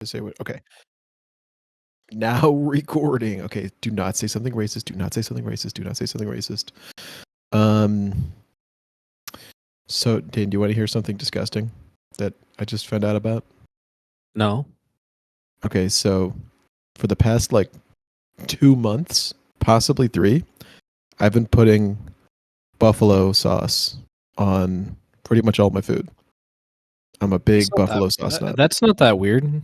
say what? Okay. Now recording. Okay, do not say something racist. Do not say something racist. Do not say something racist. So, Dane, do you want to hear something disgusting that I just found out about? No. Okay, so for the past 2 months, possibly 3, I've been putting buffalo sauce on pretty much all my food. I'm a big buffalo sauce nut. That's not that weird.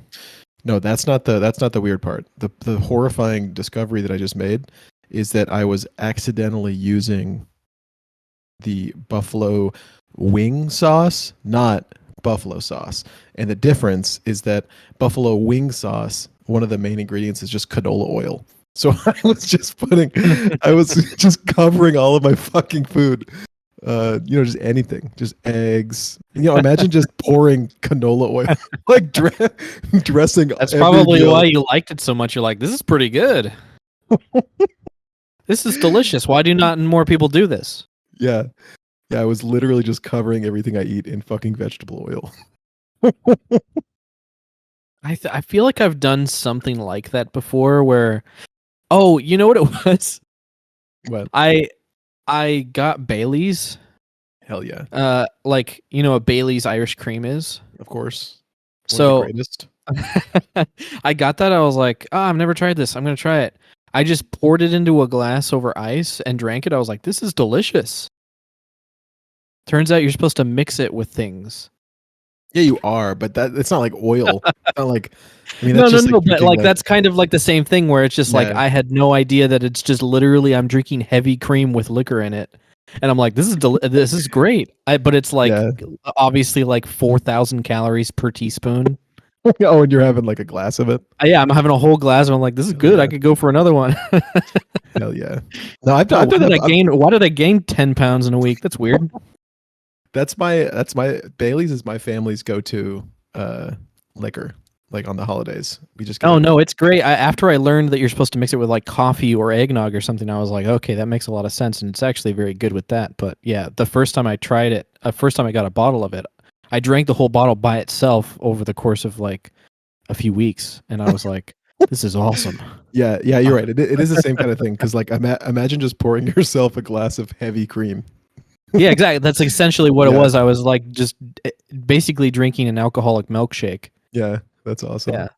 No, that's not the weird part. The horrifying discovery that I just made is that I was accidentally using the buffalo wing sauce, not buffalo sauce. And the difference is that buffalo wing sauce, one of the main ingredients is just canola oil. So I was just covering all of my fucking food. Just anything, just eggs. Imagine just pouring canola oil, dressing. That's probably why you liked it so much. You're like, this is pretty good. This is delicious. Why do not more people do this? Yeah. I was literally just covering everything I eat in fucking vegetable oil. I feel like I've done something like that before. Where, you know what it was? What? I got Bailey's. Hell yeah. A Bailey's Irish cream is. Of course. So the greatest. I got that. I was like, I've never tried this. I'm going to try it. I just poured it into a glass over ice and drank it. I was like, this is delicious. Turns out you're supposed to mix it with things. Yeah, you are, but it's not like oil. It's not like, but that's kind of like the same thing where it's just like I had no idea that it's just literally I'm drinking heavy cream with liquor in it, and I'm like, this is great. But it's obviously like 4,000 calories per teaspoon. Oh, and you're having like a glass of it? Yeah, I'm having a whole glass, and I'm like, this is good. Yeah. I could go for another one. Hell yeah! No, I've done. Why did I gain 10 pounds in a week? That's weird. That's my Bailey's is my family's go-to liquor, like on the holidays. We just no, it's great. After I learned that you're supposed to mix it with like coffee or eggnog or something, I was like, okay, that makes a lot of sense, and it's actually very good with that. But yeah, the first time I tried it, first time I got a bottle of it, I drank the whole bottle by itself over the course of like a few weeks, and I was like, this is awesome. Yeah, you're right. It is the same kind of thing because like imagine just pouring yourself a glass of heavy cream. Yeah, exactly. That's essentially what it was. I was like just basically drinking an alcoholic milkshake. Yeah, that's awesome. Yeah.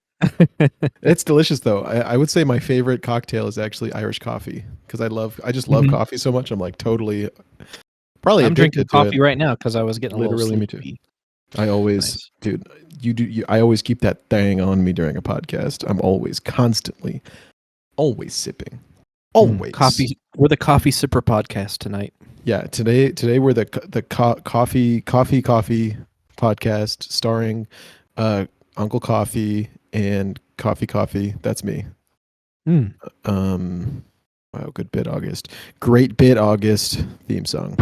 It's delicious though. I would say my favorite cocktail is actually Irish coffee because I just love coffee so much. I'm like totally probably I'm drinking coffee right now because I was getting literally a little sleepy. Me too. I always, dude, I always keep that thing on me during a podcast. I'm always constantly always sipping. Always. Coffee. We're the Coffee Sipper podcast tonight. Yeah, today we're the coffee podcast starring Uncle Coffee and Coffee. That's me. Wow, good bit, August. Great bit, August theme song.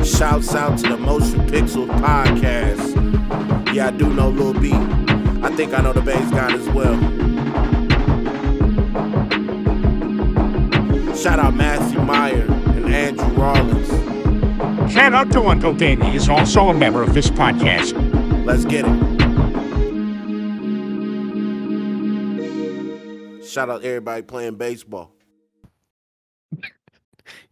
Shouts out to the Motion Pixel podcast. Yeah, I do know Lil B. I think I know the bass guy as well. Shout out Matthew Meyer and Andrew Rollins. Shout out to Uncle Danny. He's also a member of this podcast. Let's get it. Shout out everybody playing baseball.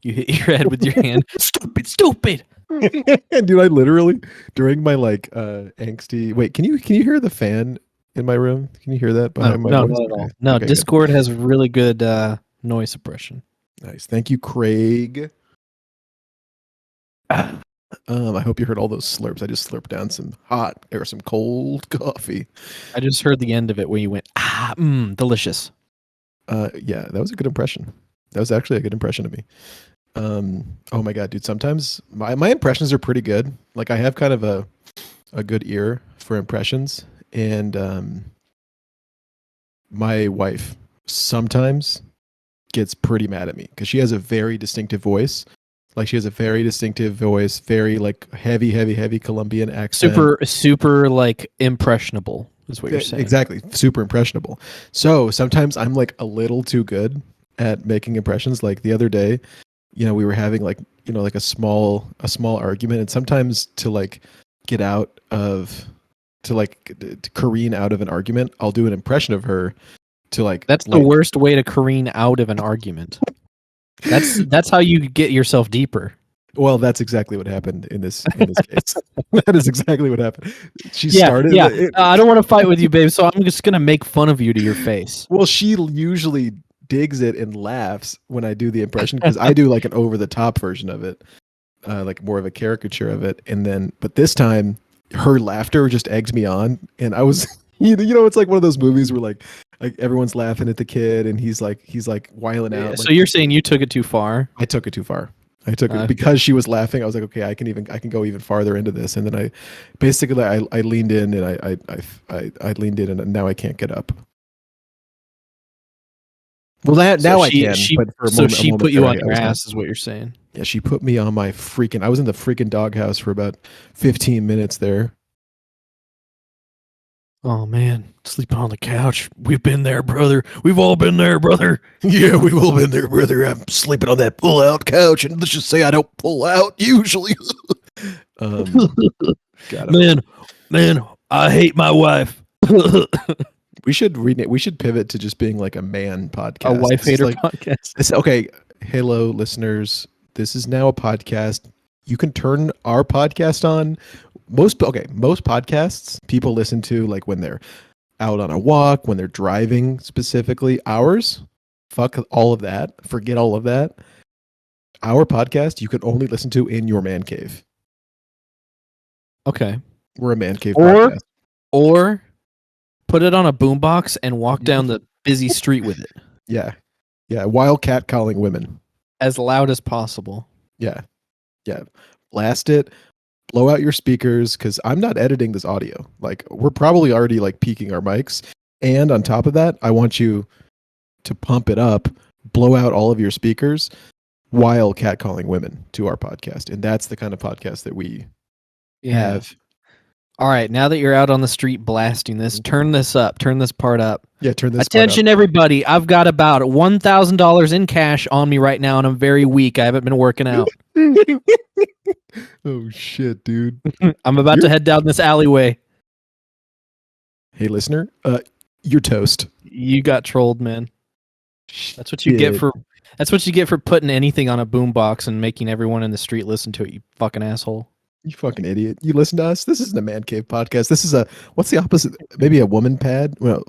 You hit your head with your hand. Stupid. Dude, I literally during my angsty. Wait, can you hear the fan in my room? Can you hear that behind my voice? Not at all. No, okay, Discord has really good noise suppression. Nice. Thank you, Craig. I hope you heard all those slurps. I just slurped down some hot or some cold coffee. I just heard the end of it where you went, delicious. Yeah, that was a good impression. That was actually a good impression of me. Oh my God, dude. Sometimes my impressions are pretty good. Like I have kind of a good ear for impressions. And my wife sometimes gets pretty mad at me because she has a very distinctive voice. Like she has a very distinctive voice, very like heavy Colombian accent. Super like impressionable is what you're saying. Exactly. Super impressionable. So sometimes I'm like a little too good at making impressions. Like the other day we were having like, like a small argument, and sometimes to like get out of to careen out of an argument, I'll do an impression of her to like That's the worst way to careen out of an argument. That's how you get yourself deeper. Well, that's exactly what happened in this case. That is exactly what happened. She Yeah, started. yeah. I don't want to fight with you, babe. So I'm just gonna make fun of you to your face. Well, she usually digs it and laughs when I do the impression, because I do like an over the top version of it, like more of a caricature of it. And then, but this time, her laughter just eggs me on, and I was, it's like one of those movies where like everyone's laughing at the kid, and he's like wiling out. So you're saying you took it too far? I took it too far. I took it because she was laughing. I was like, okay, I can go even farther into this. And then I leaned in, and I leaned in, and now I can't get up. Well, now I can. But for she put you on your ass, is what you're saying? Yeah, she put me on my freaking. I was in the freaking doghouse for about 15 minutes there. Oh man, sleeping on the couch. We've been there, brother. We've all been there, brother. Yeah, we've all been there, brother. I'm sleeping on that pull-out couch, and let's just say I don't pull out usually. Man, I hate my wife. We should pivot to just being like a man podcast. A wife hater podcast. Okay, hello, listeners. This is now a podcast. You can turn our podcast on. Most podcasts people listen to like when they're out on a walk, when they're driving specifically. Ours, fuck all of that. Forget all of that. Our podcast you can only listen to in your man cave. Okay. We're a man cave podcast. Or put it on a boombox and walk down the busy street with it. Yeah. Yeah. While catcalling women. As loud as possible. Yeah. Yeah. Blast it. Blow out your speakers, because I'm not editing this audio. Like, we're probably already like peaking our mics. And on top of that, I want you to pump it up, blow out all of your speakers while catcalling women to our podcast. And that's the kind of podcast that we have. All right, now that you're out on the street blasting this, turn this up. Turn this part up. Yeah, turn this Attention, everybody. I've got about $1,000 in cash on me right now, and I'm very weak. I haven't been working out. Oh, shit, dude. I'm about to head down this alleyway. Hey, listener, you're toast. You got trolled, man. That's what you get for putting anything on a boombox and making everyone in the street listen to it, you fucking asshole. You fucking idiot. You listen to us? This isn't a man cave podcast. This is what's the opposite? Maybe a woman pad? Well,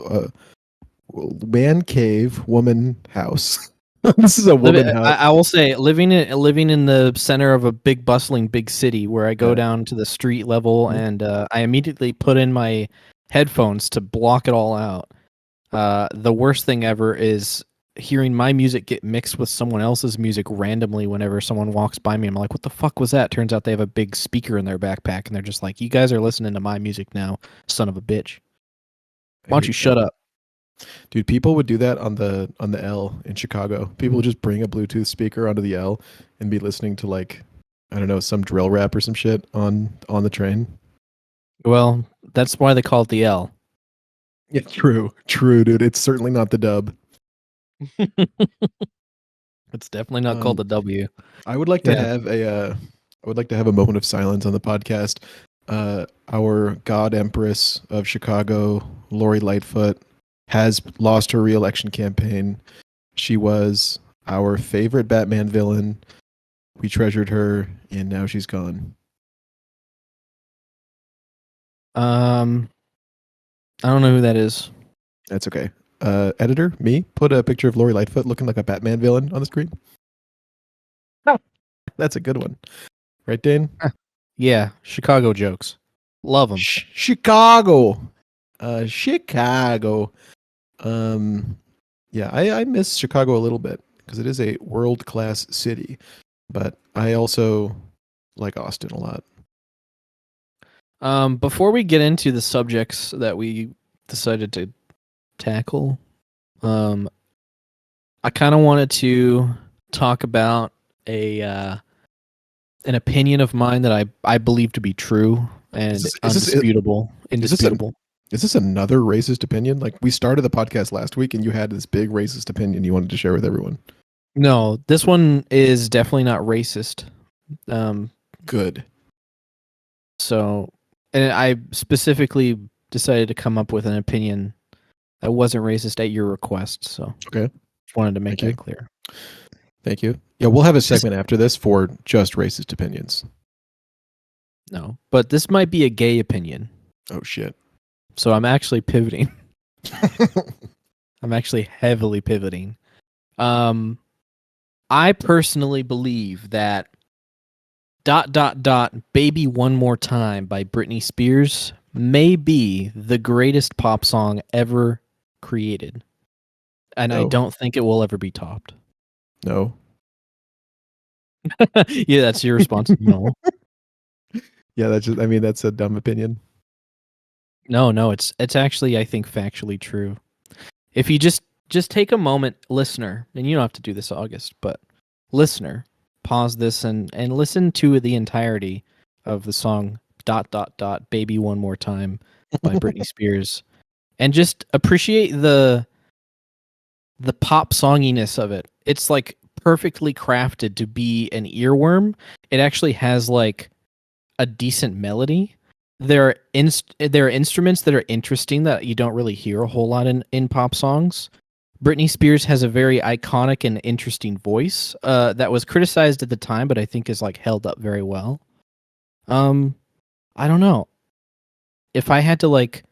man cave, woman house. This is a woman house. I will say, living in the center of a big bustling big city where I go down to the street level and I immediately put in my headphones to block it all out. The worst thing ever is hearing my music get mixed with someone else's music randomly whenever someone walks by me. I'm like, what the fuck was that? Turns out they have a big speaker in their backpack and they're just like, you guys are listening to my music now, son of a bitch. Why don't you shut up? Dude, people would do that on the L in Chicago. People would just bring a Bluetooth speaker onto the L and be listening to like, I don't know, some drill rap or some shit on the train. Well, that's why they call it the L. Yeah, true, dude. It's certainly not the dub. It's definitely not called the W. I would like to have a moment of silence on the podcast. Our God Empress of Chicago, Lori Lightfoot, has lost her re-election campaign. She was our favorite Batman villain. We treasured her, and now she's gone. I don't know who that is. That's okay. Editor, me, put a picture of Lori Lightfoot looking like a Batman villain on the screen. No. That's a good one. Right, Dane? Yeah, Chicago jokes. Love them. Chicago. Chicago. Yeah, I miss Chicago a little bit because it is a world-class city, but I also like Austin a lot. Before we get into the subjects that we decided to tackle, I kind of wanted to talk about an opinion of mine that I believe to be true and indisputable. Is this another racist opinion? Like, we started the podcast last week and you had this big racist opinion you wanted to share with everyone. No, this one is definitely not racist. Um, Good. so, and I specifically decided to come up with an opinion that wasn't racist at your request. So, Okay. just wanted to make Thank you. that clear. Thank you. Yeah, we'll have a It's just- segment after this for just racist opinions. No, but this might be a gay opinion. Oh shit. So I'm actually pivoting. I'm actually heavily pivoting. I personally believe that Baby One More Time by Britney Spears may be the greatest pop song ever created. And I No. don't think it will ever be topped. No. Yeah, that's your response. No. Yeah, that's a dumb opinion. No, it's actually, I think, factually true. If you just take a moment, listener, and you don't have to do this, August, but listener, pause this and listen to the entirety of the song Baby One More Time by Britney Spears, and just appreciate the pop songiness of it. It's like perfectly crafted to be an earworm. It actually has like a decent melody. There are instruments that are interesting that you don't really hear a whole lot in pop songs. Britney Spears has a very iconic and interesting voice that was criticized at the time, but I think is like held up very well. I don't know. If I had to like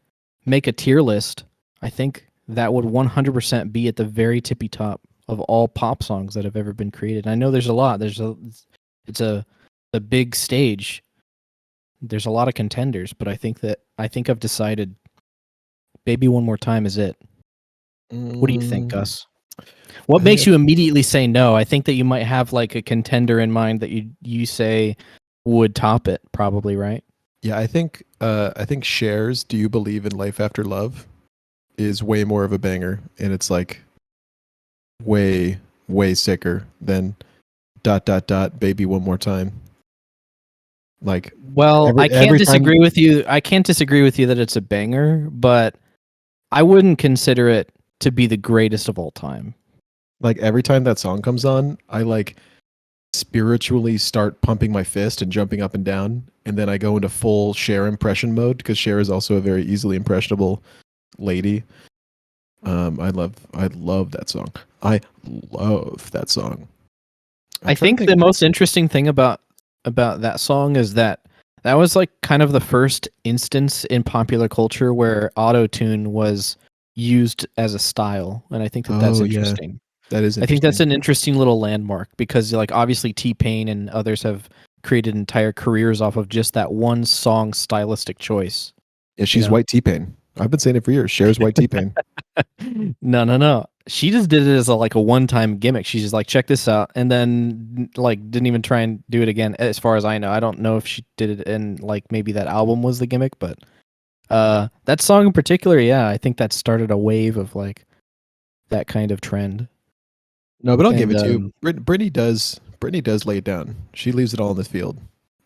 make a tier list, I think that would 100% be at the very tippy top of all pop songs that have ever been created. I know there's a lot. It's a big stage. There's a lot of contenders, but I think I've decided Baby One More Time is it. What do you think, Gus? What I think makes you immediately say no? I think that you might have like a contender in mind that you say would top it, probably, right? Yeah, I think Cher's "Do You Believe in Life After Love" is way more of a banger, and it's like way sicker than Baby One More Time. Like Well, I can't every time, disagree with you. I can't disagree with you that it's a banger, but I wouldn't consider it to be the greatest of all time. like every time that song comes on, I like spiritually start pumping my fist and jumping up and down, and then I go into full Cher impression mode because Cher is also a very easily impressionable lady. I love that song. I love that song. I think the most interesting thing about that song is that was like kind of the first instance in popular culture where auto-tune was used as a style, and I think that that's Oh, yeah. interesting. That is I interesting. think that's an interesting little landmark because like obviously T-Pain and others have created entire careers off of just that one song stylistic choice. Yeah, she's know? white T-Pain. I've been saying it for years. Cher's white T-Pain. No. She just did it as a like a one-time gimmick. She's just like, check this out, and then like didn't even try and do it again. As far as I know, I don't know if she did it in like maybe that album was the gimmick, but that song in particular, yeah, I think that started a wave of like that kind of trend. No, but I'll give And it to you. Brittany does lay it down. She leaves it all in the field.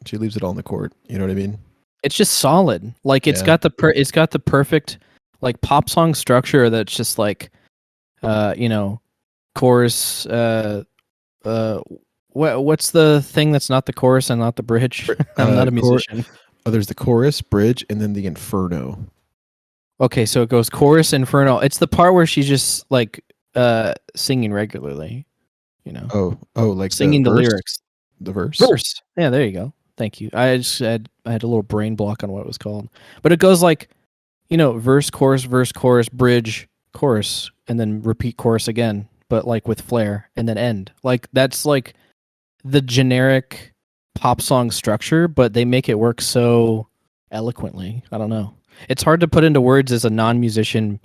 She leaves it all in the court. You know what I mean? it's just solid. Like it's Yeah. got the perfect like pop song structure that's just like chorus what's the thing that's not the chorus and not the bridge? I'm not a musician. There's the chorus, bridge, and then the inferno. Okay, so it goes chorus, inferno. It's the part where she's just like singing regularly, Like singing the verse? lyrics. The verse. Verse. Yeah, there you go. Thank you. I had a little brain block on what it was called. But it goes like, verse, chorus, bridge, chorus, and then repeat chorus again, but like with flair, and then end. Like that's like the generic pop song structure, but they make it work so eloquently. I don't know. It's hard to put into words as a non-musician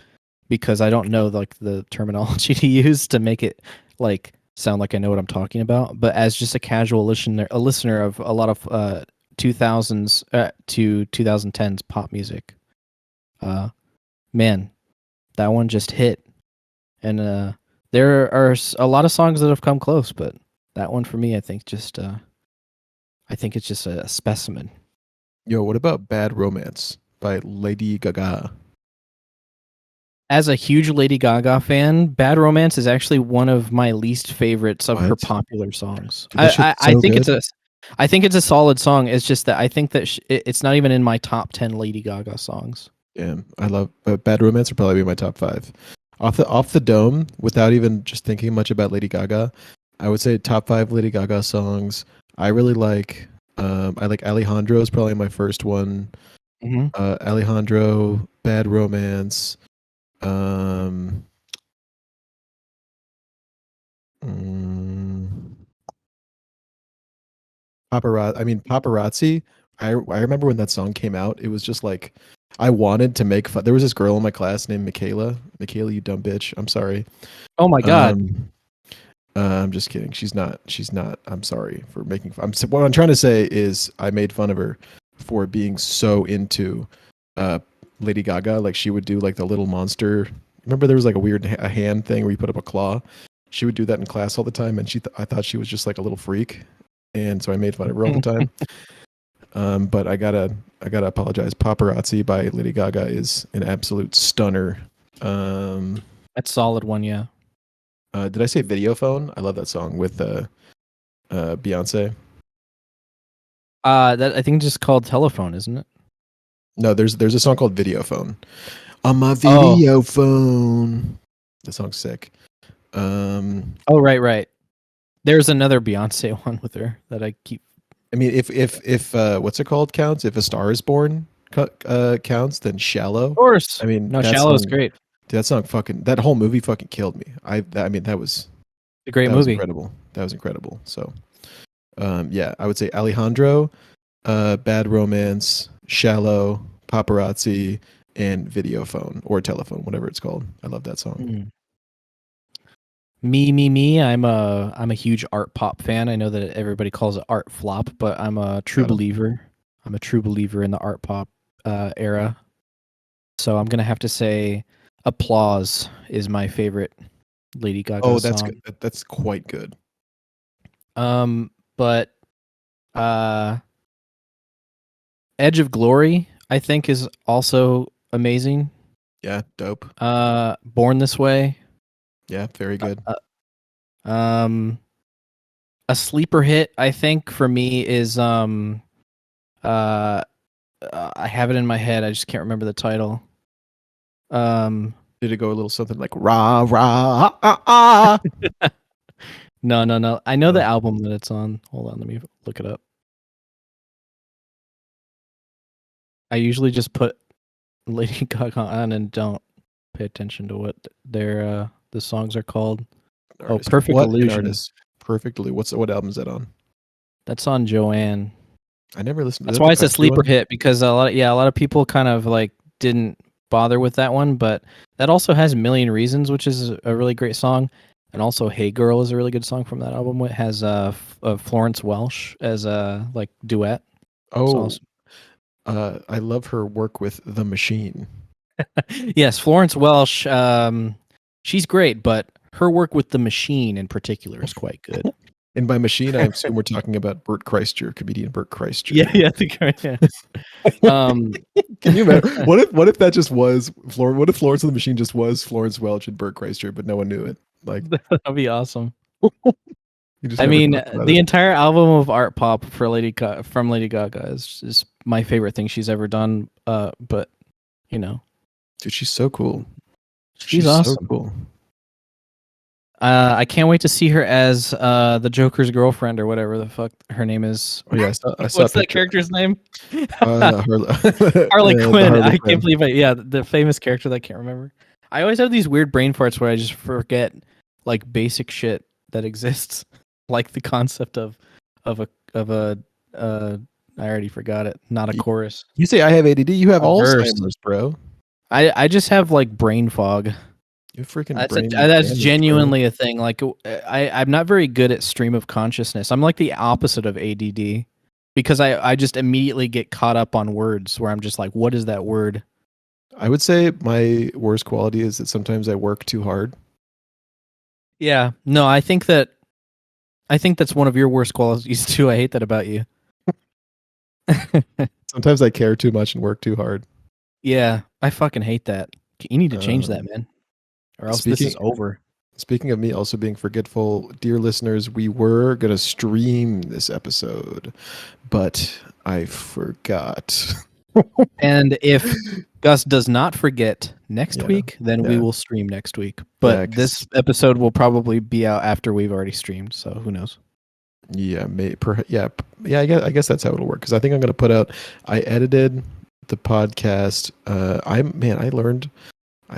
because I don't know like the terminology to use to make it like sound like I know what I'm talking about. But as just a casual listener of a lot of 2000s to 2010s pop music, man, that one just hit. And there are a lot of songs that have come close, but that one for me, I think it's just a specimen. Yo, what about Bad Romance by Lady Gaga? As a huge Lady Gaga fan, Bad Romance is actually one of my least favorites of her What? popular songs. Dude, that shit's I so think good. I think it's a solid song. It's just that I think that it's not even in my top 10 Lady Gaga songs. Yeah, I love Bad Romance would probably be my top 5. Off the dome, without even just thinking much about Lady Gaga, I would say top 5 Lady Gaga songs. I really like. I like Alejandro is probably my first one. Mm-hmm. Alejandro, Bad Romance. Um, mm, Paparazzi. I mean, Paparazzi. I remember when that song came out. It was just like I wanted to make fun. There was this girl in my class named Michaela. Michaela, you dumb bitch. I'm sorry. Oh my god. Um, I'm just kidding. She's not. She's not. I'm sorry for making fun. What I'm trying to say is I made fun of her for being so into uh, Lady Gaga. Like she would do like the little monster. Remember there was like a weird a hand thing where you put up a claw. She would do that in class all the time, and I thought she was just like a little freak, and so I made fun of her all the time. But I gotta apologize. Paparazzi by Lady Gaga is an absolute stunner. That's a solid one, yeah. Did I say Video Phone? I love that song with Beyonce. That I think it's just called Telephone, isn't it? No, there's a song called Video Phone. On my Oh. video phone. The song's sick. Oh, right. There's another Beyonce one with her that I keep. I mean, if what's it called counts? If A Star Is Born counts, then Shallow. Of course. I mean, no, that Shallow is song- great. Dude, that song that whole movie fucking killed me. I mean, that was It's a great that was movie. incredible. That was incredible. So, yeah, I would say Alejandro, Bad Romance, Shallow, Paparazzi, and Video Phone or Telephone, whatever it's called. I love that song. Mm. Me. I'm a huge art pop fan. I know that everybody calls it art flop, but I'm a true Got 'em. believer. I'm a true believer in the art pop era. So I'm gonna have to say, "Applause" is my favorite Lady Gaga Oh, that's song. good. That's quite good. But Edge of Glory, I think, is also amazing. Yeah, dope. Born This Way. Yeah, very good. A sleeper hit, I think, for me is I have it in my head. I just can't remember the title. Did it go a little something like rah rah ah ah? No. I know the Oh. album that it's on. Hold on, let me look it up. I usually just put Lady Gaga on and don't pay attention to what their the songs are called. Artist. Perfect What an Illusion. artist. Perfect Illusion. What album is that on? That's on Joanne. I never listened. That's is that why the it's a country sleeper one? hit, because a lot of people kind of like didn't bother with that one, but that also has A Million Reasons, which is a really great song, and also Hey Girl is a really good song from that album. It has Florence Welch as a like duet. It's Oh, awesome. I love her work with The Machine. Yes, Florence Welch. She's great, but her work with The Machine in particular is quite good. And by machine, I assume we're talking about Bert Kreischer, comedian Bert Kreischer. Yeah, I think yeah. Can you imagine? What if that just was What if Florence and the Machine just was Florence Welch and Bert Kreischer, but no one knew it? Like That'd be awesome. you just I never mean, talked about the it. entire album of art pop for from Lady Gaga is my favorite thing she's ever done. But you know, Dude, she's so cool. she's awesome. So cool. I can't wait to see her as the Joker's girlfriend or whatever the fuck her name is. Oh yeah, I saw What's a that picture. character's name? Harley Quinn. I Quinn. can't believe it. Yeah, the famous character that I can't remember. I always have these weird brain farts where I just forget like basic shit that exists, like the concept of a I already forgot it. Not a chorus. You say I have ADD. You have A verse. Alzheimer's, bro. I just have like brain fog. You freaking That's brain. that's damage, genuinely a thing. Like I'm not very good at stream of consciousness. I'm like the opposite of ADD because I just immediately get caught up on words where I'm just like, what is that word? bro. I would say my worst quality is that sometimes I work too hard. Yeah. No, I think that's one of your worst qualities too. I hate that about you. Sometimes I care too much and work too hard. Yeah, I fucking hate that. You need to change that, Um, man, or else this is speaking over. speaking of me also being forgetful, dear listeners, we were gonna stream this episode, but I forgot. And if Gus does not forget next Yeah, week, then we yeah, will stream next week. yeah, But this episode will probably be out after we've already streamed, so who knows? yeah, yeah. I guess that's how it'll work. Because I think I'm gonna put out. I edited the podcast. I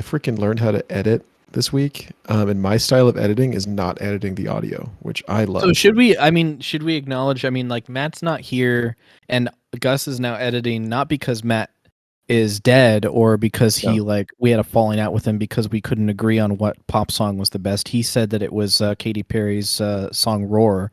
freaking learned how to edit this week. And my style of editing is not editing the audio, which I love. So should we? I mean, should we acknowledge? I mean, like Matt's not here, and Gus is now editing not because Matt is dead or because he we had a falling out with him because we couldn't agree on what pop song was the best. He said that it was Katy Perry's song "Roar."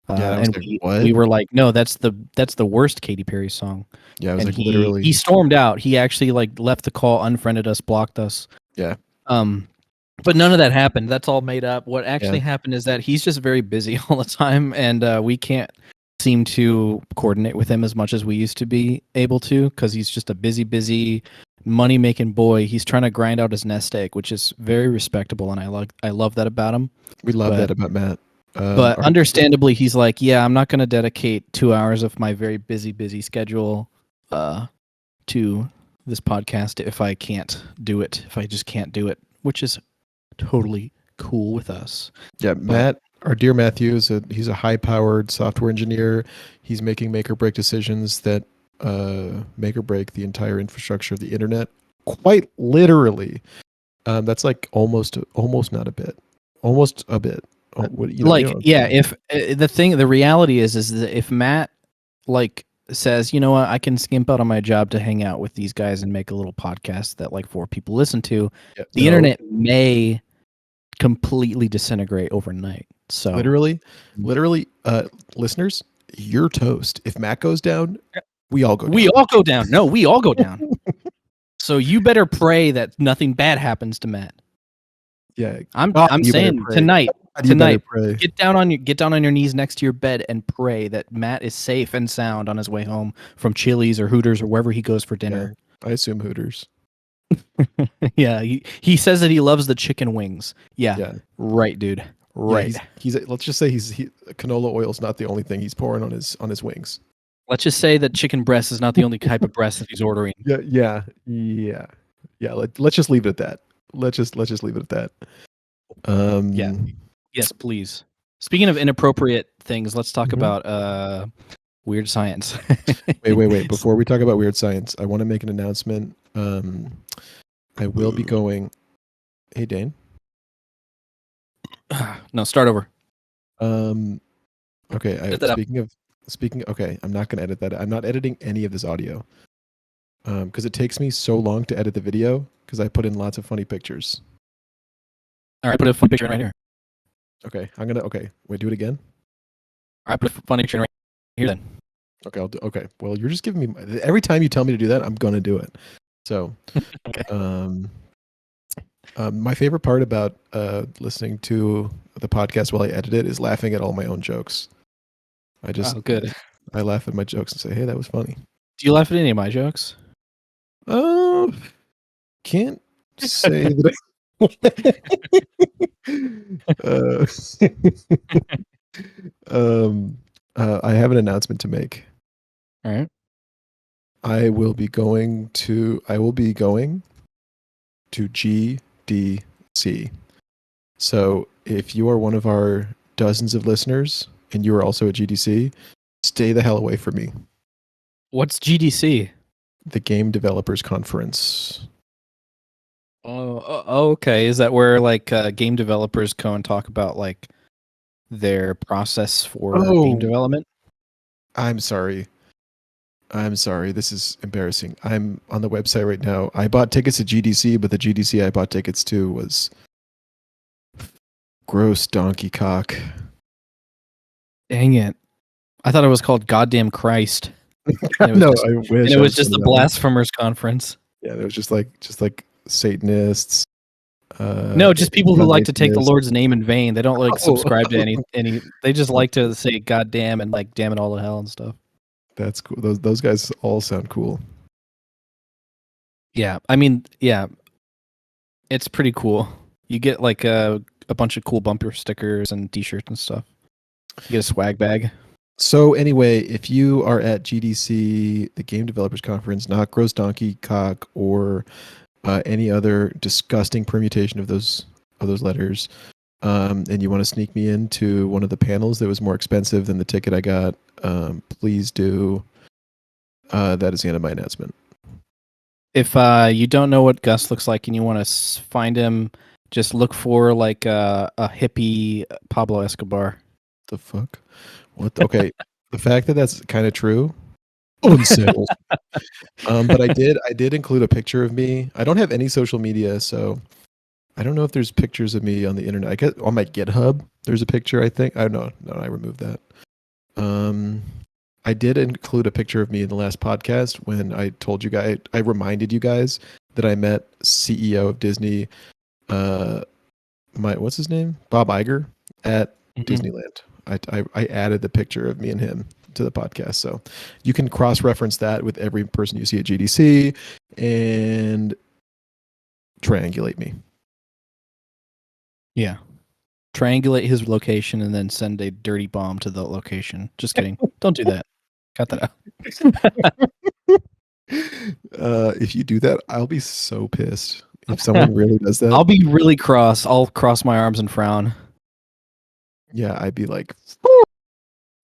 Yeah, And we were like, no, that's the worst Katy Perry song. Yeah, I was and like, literally. he stormed out. He actually like left the call, unfriended us, blocked us. Yeah. But none of that happened. That's all made up. What actually happened is that he's just very busy all the time, and we can't seem to coordinate with him as much as we used to be able to because he's just a busy money-making boy. He's trying to grind out his nest egg, which is very respectable, and I love that about him. We love that about Matt. But understandably, he's like, yeah, I'm not going to dedicate 2 hours of my very busy schedule to this podcast if I can't do it, if I just can't do it, which is totally cool with us. Yeah, Matt, our dear Matthew, he's a high-powered software engineer. He's making make or break decisions that make or break the entire infrastructure of the internet. Quite literally. That's like almost not a bit. Almost a bit. If the reality is that if Matt like says, you know what, I can skimp out on my job to hang out with these guys and make a little podcast that like 4 people listen to, the internet may completely disintegrate overnight. So literally, listeners, you're toast. If Matt goes down, we all go down. We all go down. No, we all go down. So you better pray that nothing bad happens to Matt. Yeah, I'm saying tonight, get down on your knees next to your bed and pray that Matt is safe and sound on his way home from Chili's or Hooters or wherever he goes for dinner. Yeah, I assume Hooters. Yeah, he says that he loves the chicken wings. Yeah. Right, dude. Right. Yeah, he's let's just say canola oil is not the only thing he's pouring on his wings. Let's just say that chicken breast is not the only type of breast that he's ordering. Yeah. Let's just leave it at that. Let's just leave it at that. Yeah. Yes, please. Speaking of inappropriate things, let's talk about weird science. Wait. Before we talk about weird science, I want to make an announcement. I will be going. Hey, Dane. No, start over. Okay. Speaking. Okay, I'm not going to edit that. I'm not editing any of this audio. Because it takes me so long to edit the video because I put in lots of funny pictures. All right, put a funny picture right here. Okay, wait, do it again. All right, put a funny picture right here then. Okay, okay. Well, you're just giving me every time you tell me to do that, I'm gonna do it. So, okay. My favorite part about listening to the podcast while I edit it is laughing at all my own jokes. Good. I laugh at my jokes and say, "Hey, that was funny." Do you laugh at any of my jokes? Can't say that. I have an announcement to make. All right. I will be going to GDC. So if you are one of our dozens of listeners and you are also at GDC, stay the hell away from me. What's GDC? The Game Developers Conference. Oh, okay. Is that where like game developers go and talk about like their process for game development? I'm sorry. This is embarrassing. I'm on the website right now. I bought tickets to GDC, but the GDC I bought tickets to was gross donkey cock. Dang it. I thought it was called Goddamn Christ. I wish. And it was just the blasphemers conference. Yeah, there was just like Satanists. No, just people who like to take the Lord's name in vain. They don't like subscribe to any. They just like to say "goddamn" and like "damn it all to hell" and stuff. That's cool. Those guys all sound cool. Yeah, I mean, yeah. It's pretty cool. You get like a bunch of cool bumper stickers and T-shirts and stuff. You get a swag bag. So anyway, if you are at GDC, the Game Developers Conference, not Gross Donkey Cock or any other disgusting permutation of those letters, and you want to sneak me into one of the panels that was more expensive than the ticket I got, please do. That is the end of my announcement. If you don't know what Gus looks like and you want to find him, just look for like a hippie Pablo Escobar. The fuck? What? Okay, the fact that that's kind of true unsettles. But I did include a picture of me. I don't have any social media, so I don't know if there's pictures of me on the internet. I guess on my GitHub there's a picture. I think I don't know. No, I removed that. I did include a picture of me in the last podcast when I told you guys. I reminded you guys that I met CEO of Disney. What's his name? Bob Iger at Disneyland. I added the picture of me and him to the podcast, so you can cross-reference that with every person you see at GDC and triangulate me. Yeah. Triangulate his location and then send a dirty bomb to the location. Just kidding. Don't do that. Cut that out. If you do that, I'll be so pissed. If someone really does that, I'll be really cross. I'll cross my arms and frown. Yeah, I'd be like,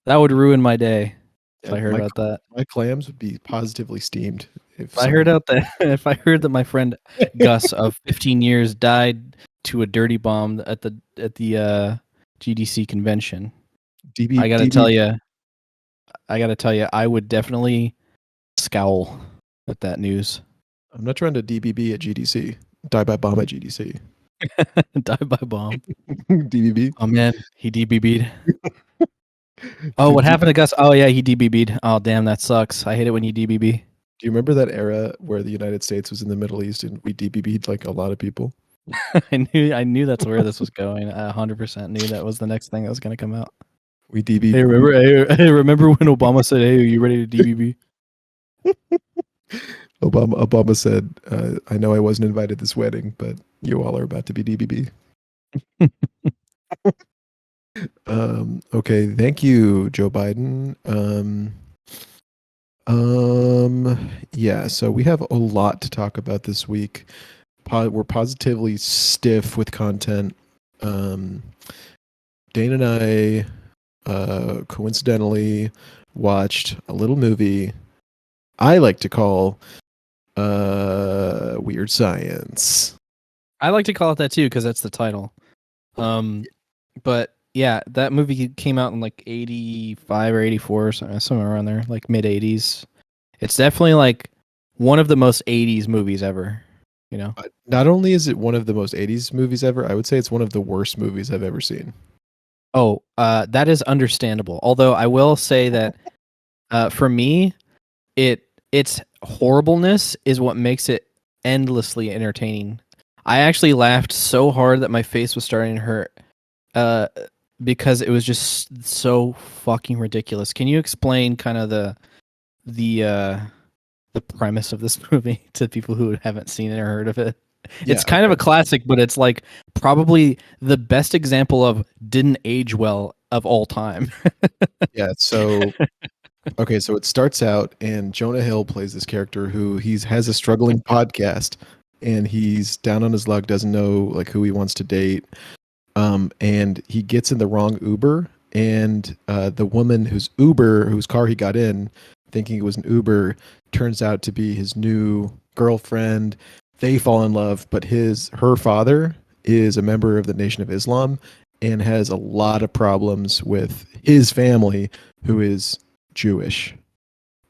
that would ruin my day if I heard about that. My clams would be positively steamed. If I heard that my friend Gus of 15 years died to a dirty bomb at the GDC convention, I gotta tell you, I would definitely scowl at that news. I'm not trying to DBB at GDC. Die by bomb at GDC. Die by bomb. DBB. Oh man, he DBB'd. Oh, what happened to Gus? Oh yeah, he DBB'd. Oh damn, that sucks. I hate it when you DBB. Do you remember that era where the United States was in the Middle East and we DBB'd like a lot of people? I knew that's where this was going. I 100% knew that was the next thing that was going to come out. We DB'd. Hey, remember when Obama said, "Hey, are you ready to DBB?" Obama said, "I know I wasn't invited to this wedding, but you all are about to be DBB." Okay, thank you, Joe Biden. Yeah, so we have a lot to talk about this week. We're positively stiff with content. Dane and I coincidentally watched a little movie I like to call Weird Science. I like to call it that too because that's the title. But yeah, that movie came out in like 85 or 84 or somewhere around there, like mid 80s. It's definitely like one of the most 80s movies ever, you know. Not only is it one of the most 80s movies ever, I would say it's one of the worst movies I've ever seen. Oh, that is understandable. Although I will say that for me, its horribleness is what makes it endlessly entertaining. I actually laughed so hard that my face was starting to hurt because it was just so fucking ridiculous. Can you explain kind of the premise of this movie to people who haven't seen it or heard of it? Yeah, it's kind of a classic, but it's like probably the best example of didn't age well of all time. Yeah, so okay, so it starts out and Jonah Hill plays this character who has a struggling podcast and he's down on his luck, doesn't know like who he wants to date. And he gets in the wrong Uber and the woman whose car he got in, thinking it was an Uber, turns out to be his new girlfriend. They fall in love, but her father is a member of the Nation of Islam and has a lot of problems with his family, who is Jewish.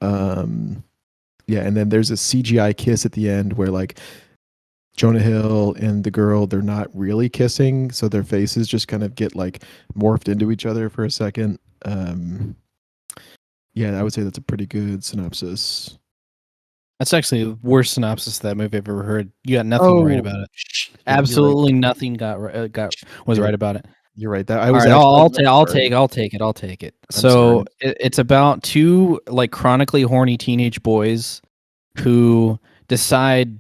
Yeah, and then there's a CGI kiss at the end where like Jonah Hill and the girl, they're not really kissing, so their faces just kind of get like morphed into each other for a second. Yeah, I would say that's a pretty good synopsis. That's actually the worst synopsis of that movie I've ever heard. You got nothing right about it. Absolutely nothing was right about it. You're right. That I'll take it. So it's about two like chronically horny teenage boys who decide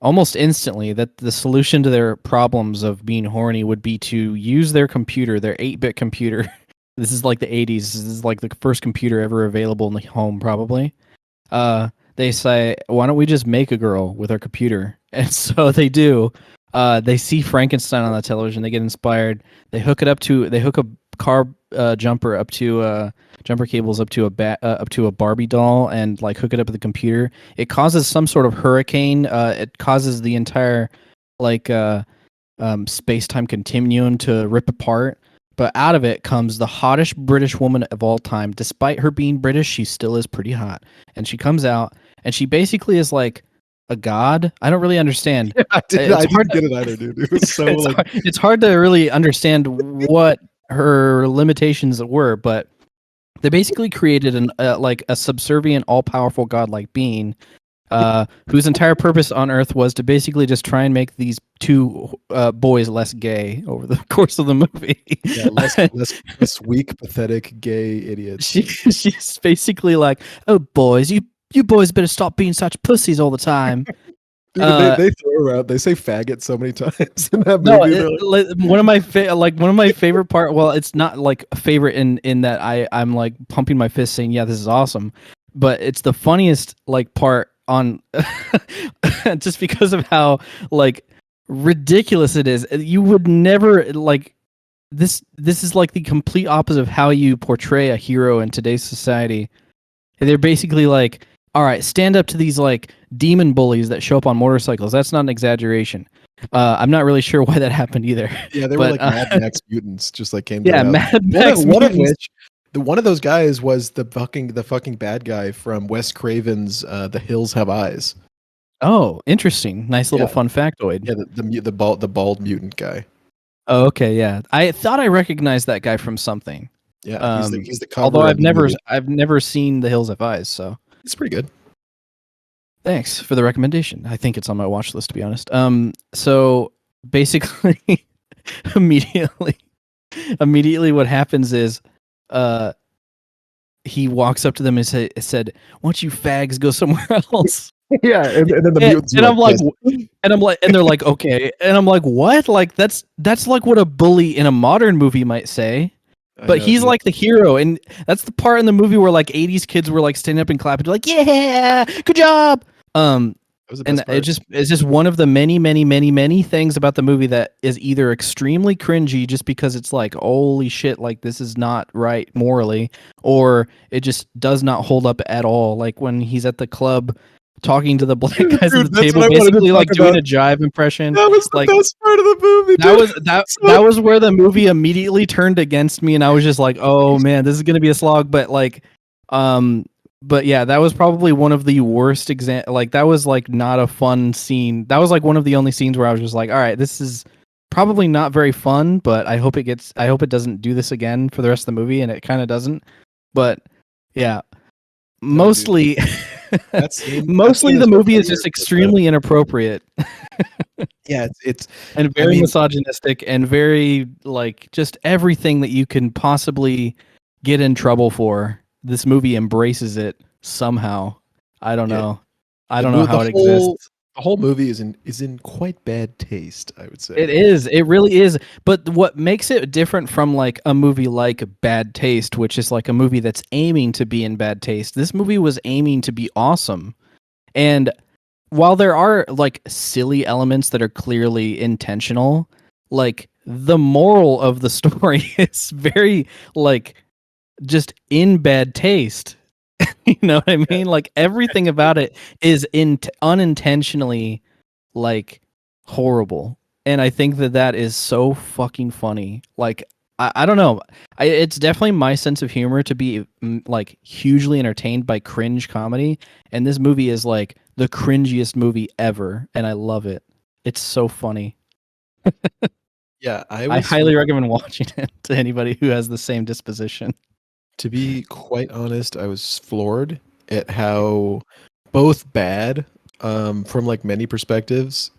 almost instantly that the solution to their problems of being horny would be to use their computer, their 8-bit computer. This is like the 80s. This is like the first computer ever available in the home, probably. They say, why don't we just make a girl with our computer? And so they do. They see Frankenstein on the television. They get inspired. They hook a car jumper up to jumper cables up to a Barbie doll and like hook it up to the computer. It causes some sort of hurricane. It causes the entire like space-time continuum to rip apart. But out of it comes the hottest British woman of all time. Despite her being British, she still is pretty hot. And she comes out, and she basically is like a god. I don't really understand. I didn't get it either, dude. It was so it's hard to really understand what her limitations were, but they basically created like a subservient, all-powerful godlike being whose entire purpose on Earth was to basically just try and make these two boys less gay over the course of the movie. Yeah, less weak, pathetic, gay idiots. She's basically like, "Oh, boys, you boys better stop being such pussies all the time." Dude, they throw around. They say faggot so many times in that movie. No, one of my favorite part. Well, it's not like a favorite in that I'm like pumping my fist saying, "Yeah, this is awesome," but it's the funniest like part on just because of how like ridiculous it is. You would never like this is like the complete opposite of how you portray a hero in today's society. They're basically like, all right, stand up to these like demon bullies that show up on motorcycles. That's not an exaggeration. I'm not really sure why that happened either. Yeah, they were like Mad Max mutants, just like came. Yeah, Mad Max. One of which, one of those guys was the fucking bad guy from Wes Craven's The Hills Have Eyes. Oh, interesting. Nice little fun factoid. Yeah, the bald mutant guy. Oh, okay, yeah. I thought I recognized that guy from something. Yeah, he's the cover. Although I've never seen The Hills Have Eyes, so it's pretty good. Thanks for the recommendation. I think it's on my watch list, to be honest. So basically, immediately what happens is, he walks up to them and said, "Why don't you fags go somewhere else?" Yeah, and then the mutants. And they're like, okay, and I'm like, what? Like that's like what a bully in a modern movie might say. But he's like the hero, and that's the part in the movie where like 80s kids were like standing up and clapping, like, yeah, good job. And it's just one of the many things about the movie that is either extremely cringy just because it's like, holy shit, like this is not right morally, or it just does not hold up at all. Like when he's at the club talking to the black guys at the table, basically like doing a jive impression. That was the best part of the movie. That was where the movie immediately turned against me, and I was just like, oh man, this is gonna be a slog. But yeah, that was probably one of the worst like that was like not a fun scene. That was like one of the only scenes where I was just like, all right, this is probably not very fun, but I hope it doesn't do this again for the rest of the movie, and it kind of doesn't. But yeah, mostly mostly the movie is just extremely inappropriate. Yeah, it's and very misogynistic and very like just everything that you can possibly get in trouble for. This movie embraces it somehow. I don't know. I don't know how it exists. The whole movie is in quite bad taste, I would say. It is. It really is. But what makes it different from like a movie like Bad Taste, which is like a movie that's aiming to be in bad taste, this movie was aiming to be awesome. And while there are like silly elements that are clearly intentional, like the moral of the story is very like just in bad taste. You know what I mean? Like everything about it is unintentionally like horrible. And I think that is so fucking funny. Like I don't know. It's definitely my sense of humor to be like hugely entertained by cringe comedy, and this movie is like the cringiest movie ever, and I love it. It's so funny. Yeah, I highly recommend watching it to anybody who has the same disposition. To be quite honest, I was floored at how both bad, from like many perspectives,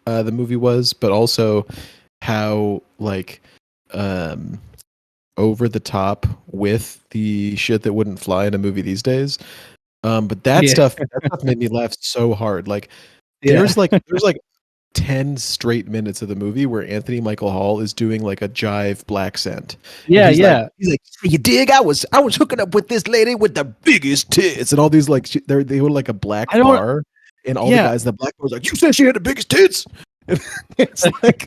the movie was, but also how like over the top with the shit that wouldn't fly in a movie these days. But that stuff made me laugh so hard. Like there's like 10 straight minutes of the movie where Anthony Michael Hall is doing like a jive black scent. Yeah, And yeah. he's like, you dig? I was hooking up with this lady with the biggest tits, and all these like they were like a black bar, and all the guys in the black bar was like, you said she had the biggest tits. And it's like,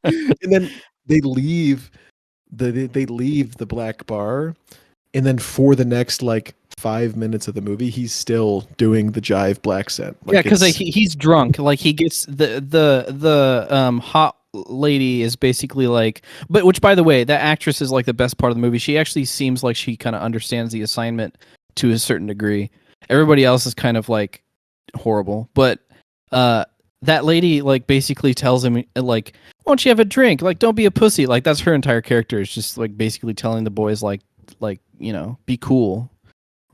and then they leave the black bar, and then for the next like 5 minutes of the movie, he's still doing the jive black scent. Yeah, because he's drunk. Like he gets the hot lady is basically like, but which by the way, that actress is like the best part of the movie. She actually seems like she kind of understands the assignment to a certain degree. Everybody else is kind of like horrible, but that lady like basically tells him like, why don't you have a drink? Like, don't be a pussy. Like that's her entire character. Is just like basically telling the boys like be cool.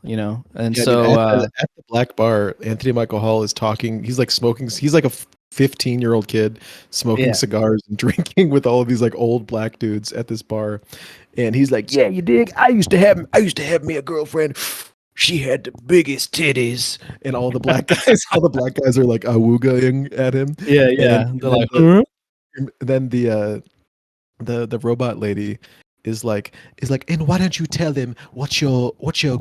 And so at the black bar, Anthony Michael Hall is talking. He's like smoking. He's like a 15-year-old kid smoking cigars and drinking with all of these like old black dudes at this bar, and he's like, "Yeah, you dig? I used to have me a girlfriend. She had the biggest titties." And all the black guys are like awoogaing at him. Yeah. And They're like, then the robot lady is like, and why don't you tell them what your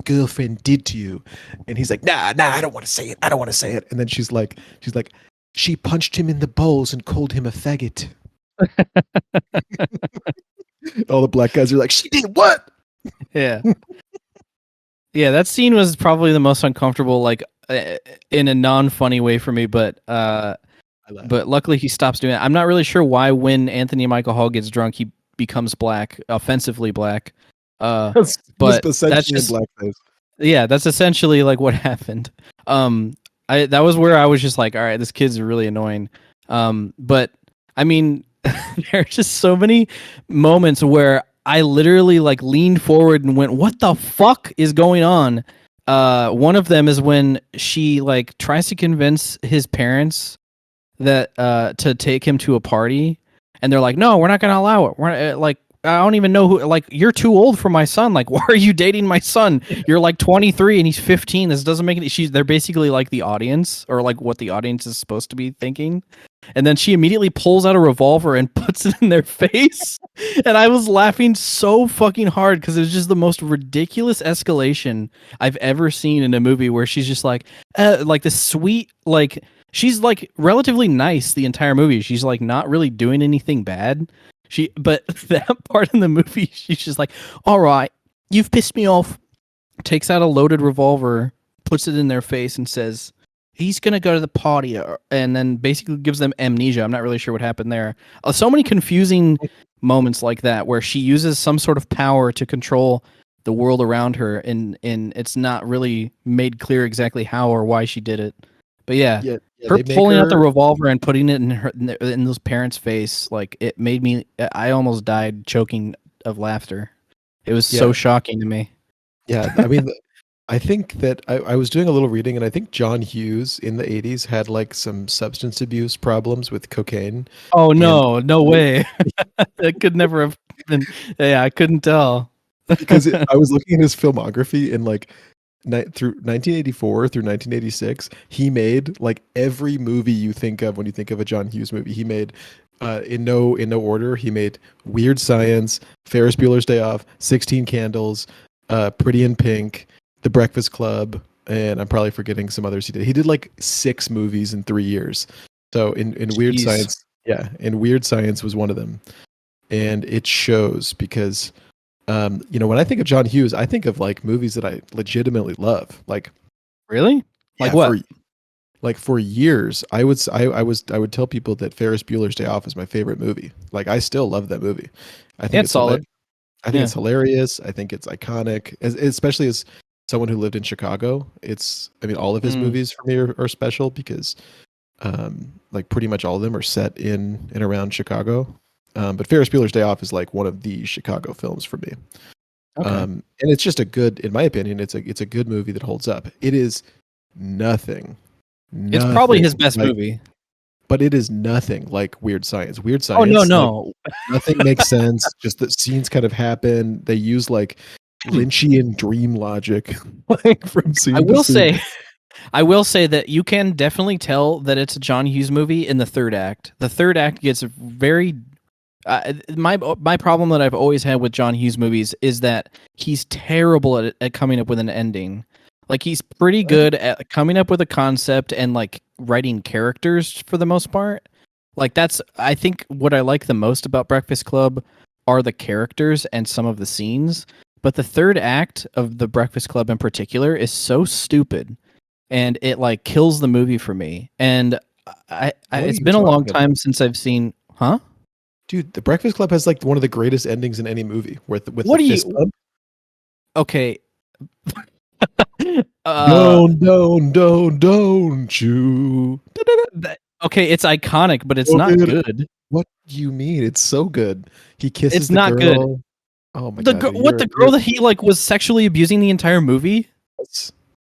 girlfriend did to you? And he's like, nah, I don't want to say it. And then she's like, she punched him in the balls and called him a faggot. All the black guys are like, she did what? Yeah. Yeah, that scene was probably the most uncomfortable, like in a non-funny way for me, but luckily he stops doing it. I'm not really sure why when Anthony Michael Hall gets drunk, he becomes black, offensively black. But that's just blackface. Yeah, that's essentially like what happened. That was where I was just like, all right, this kid's really annoying. But I mean, there are just so many moments where I literally like leaned forward and went, what the fuck is going on? One of them is when she like tries to convince his parents that to take him to a party, and they're like, no, we're not going to allow it. We're like, I don't even know who, like, you're too old for my son. Like, why are you dating my son? You're like 23 and he's 15. This doesn't make any, they're basically like the audience, or like what the audience is supposed to be thinking. And then she immediately pulls out a revolver and puts it in their face. And I was laughing so fucking hard because it was just the most ridiculous escalation I've ever seen in a movie, where she's just like this sweet, like, she's like relatively nice the entire movie. She's like not really doing anything bad. But that part in the movie, she's just like, all right, you've pissed me off. Takes out a loaded revolver, puts it in their face, and says, he's going to go to the party, and then basically gives them amnesia. I'm not really sure what happened there. So many confusing moments like that, where she uses some sort of power to control the world around her, and it's not really made clear exactly how or why she did it. But yeah, her pulling out the revolver and putting it in those parents' face, like, it made me, I almost died choking of laughter. It was so shocking to me. Yeah, I mean, I think that I was doing a little reading, and I think John Hughes in the 80s had like some substance abuse problems with cocaine. Oh, no way. That could never have been. Yeah, I couldn't tell. Because I was looking at his filmography, and like through 1984 through 1986, he made like every movie you think of when you think of a John Hughes movie. He made in no order. He made Weird Science, Ferris Bueller's Day Off, 16 Candles, Pretty in Pink, The Breakfast Club, and I'm probably forgetting some others he did. He did like 6 movies in 3 years. So in Weird Science, in Weird Science was one of them, and it shows because. When I think of John Hughes, I think of like movies that I legitimately love. Like, really? Like what? For years, I would tell people that Ferris Bueller's Day Off is my favorite movie. Like, I still love that movie. I think it's solid. I think it's hilarious. I think it's iconic, especially as someone who lived in Chicago. All of his movies for me are special because, like, pretty much all of them are set in and around Chicago. But Ferris Bueller's Day Off is like one of the Chicago films for me. Okay. And it's just in my opinion, it's a good movie that holds up. It is nothing. It's probably his best movie. But it is nothing like Weird Science. Weird Science. Oh, no. Like, nothing makes sense. Just the scenes kind of happen. They use like Lynchian dream logic, like from scene. I will say, I will say that you can definitely tell that it's a John Hughes movie in the third act. The third act gets very. My problem that I've always had with John Hughes movies is that he's terrible at coming up with an ending. Like he's pretty good at coming up with a concept and like writing characters for the most part. Like that's I think what I like the most about Breakfast Club are the characters and some of the scenes. But the third act of the Breakfast Club in particular is so stupid, and it like kills the movie for me. And it's been a long time since I've seen. Huh? Dude, The Breakfast Club has like one of the greatest endings in any movie. With What the do fist you? bump. Okay. Don't you? Okay, it's iconic, but it's Oh, not dude. good. What do you mean? It's so good. He kisses It's the not good. girl. Oh my god! The girl that he like was sexually abusing the entire movie?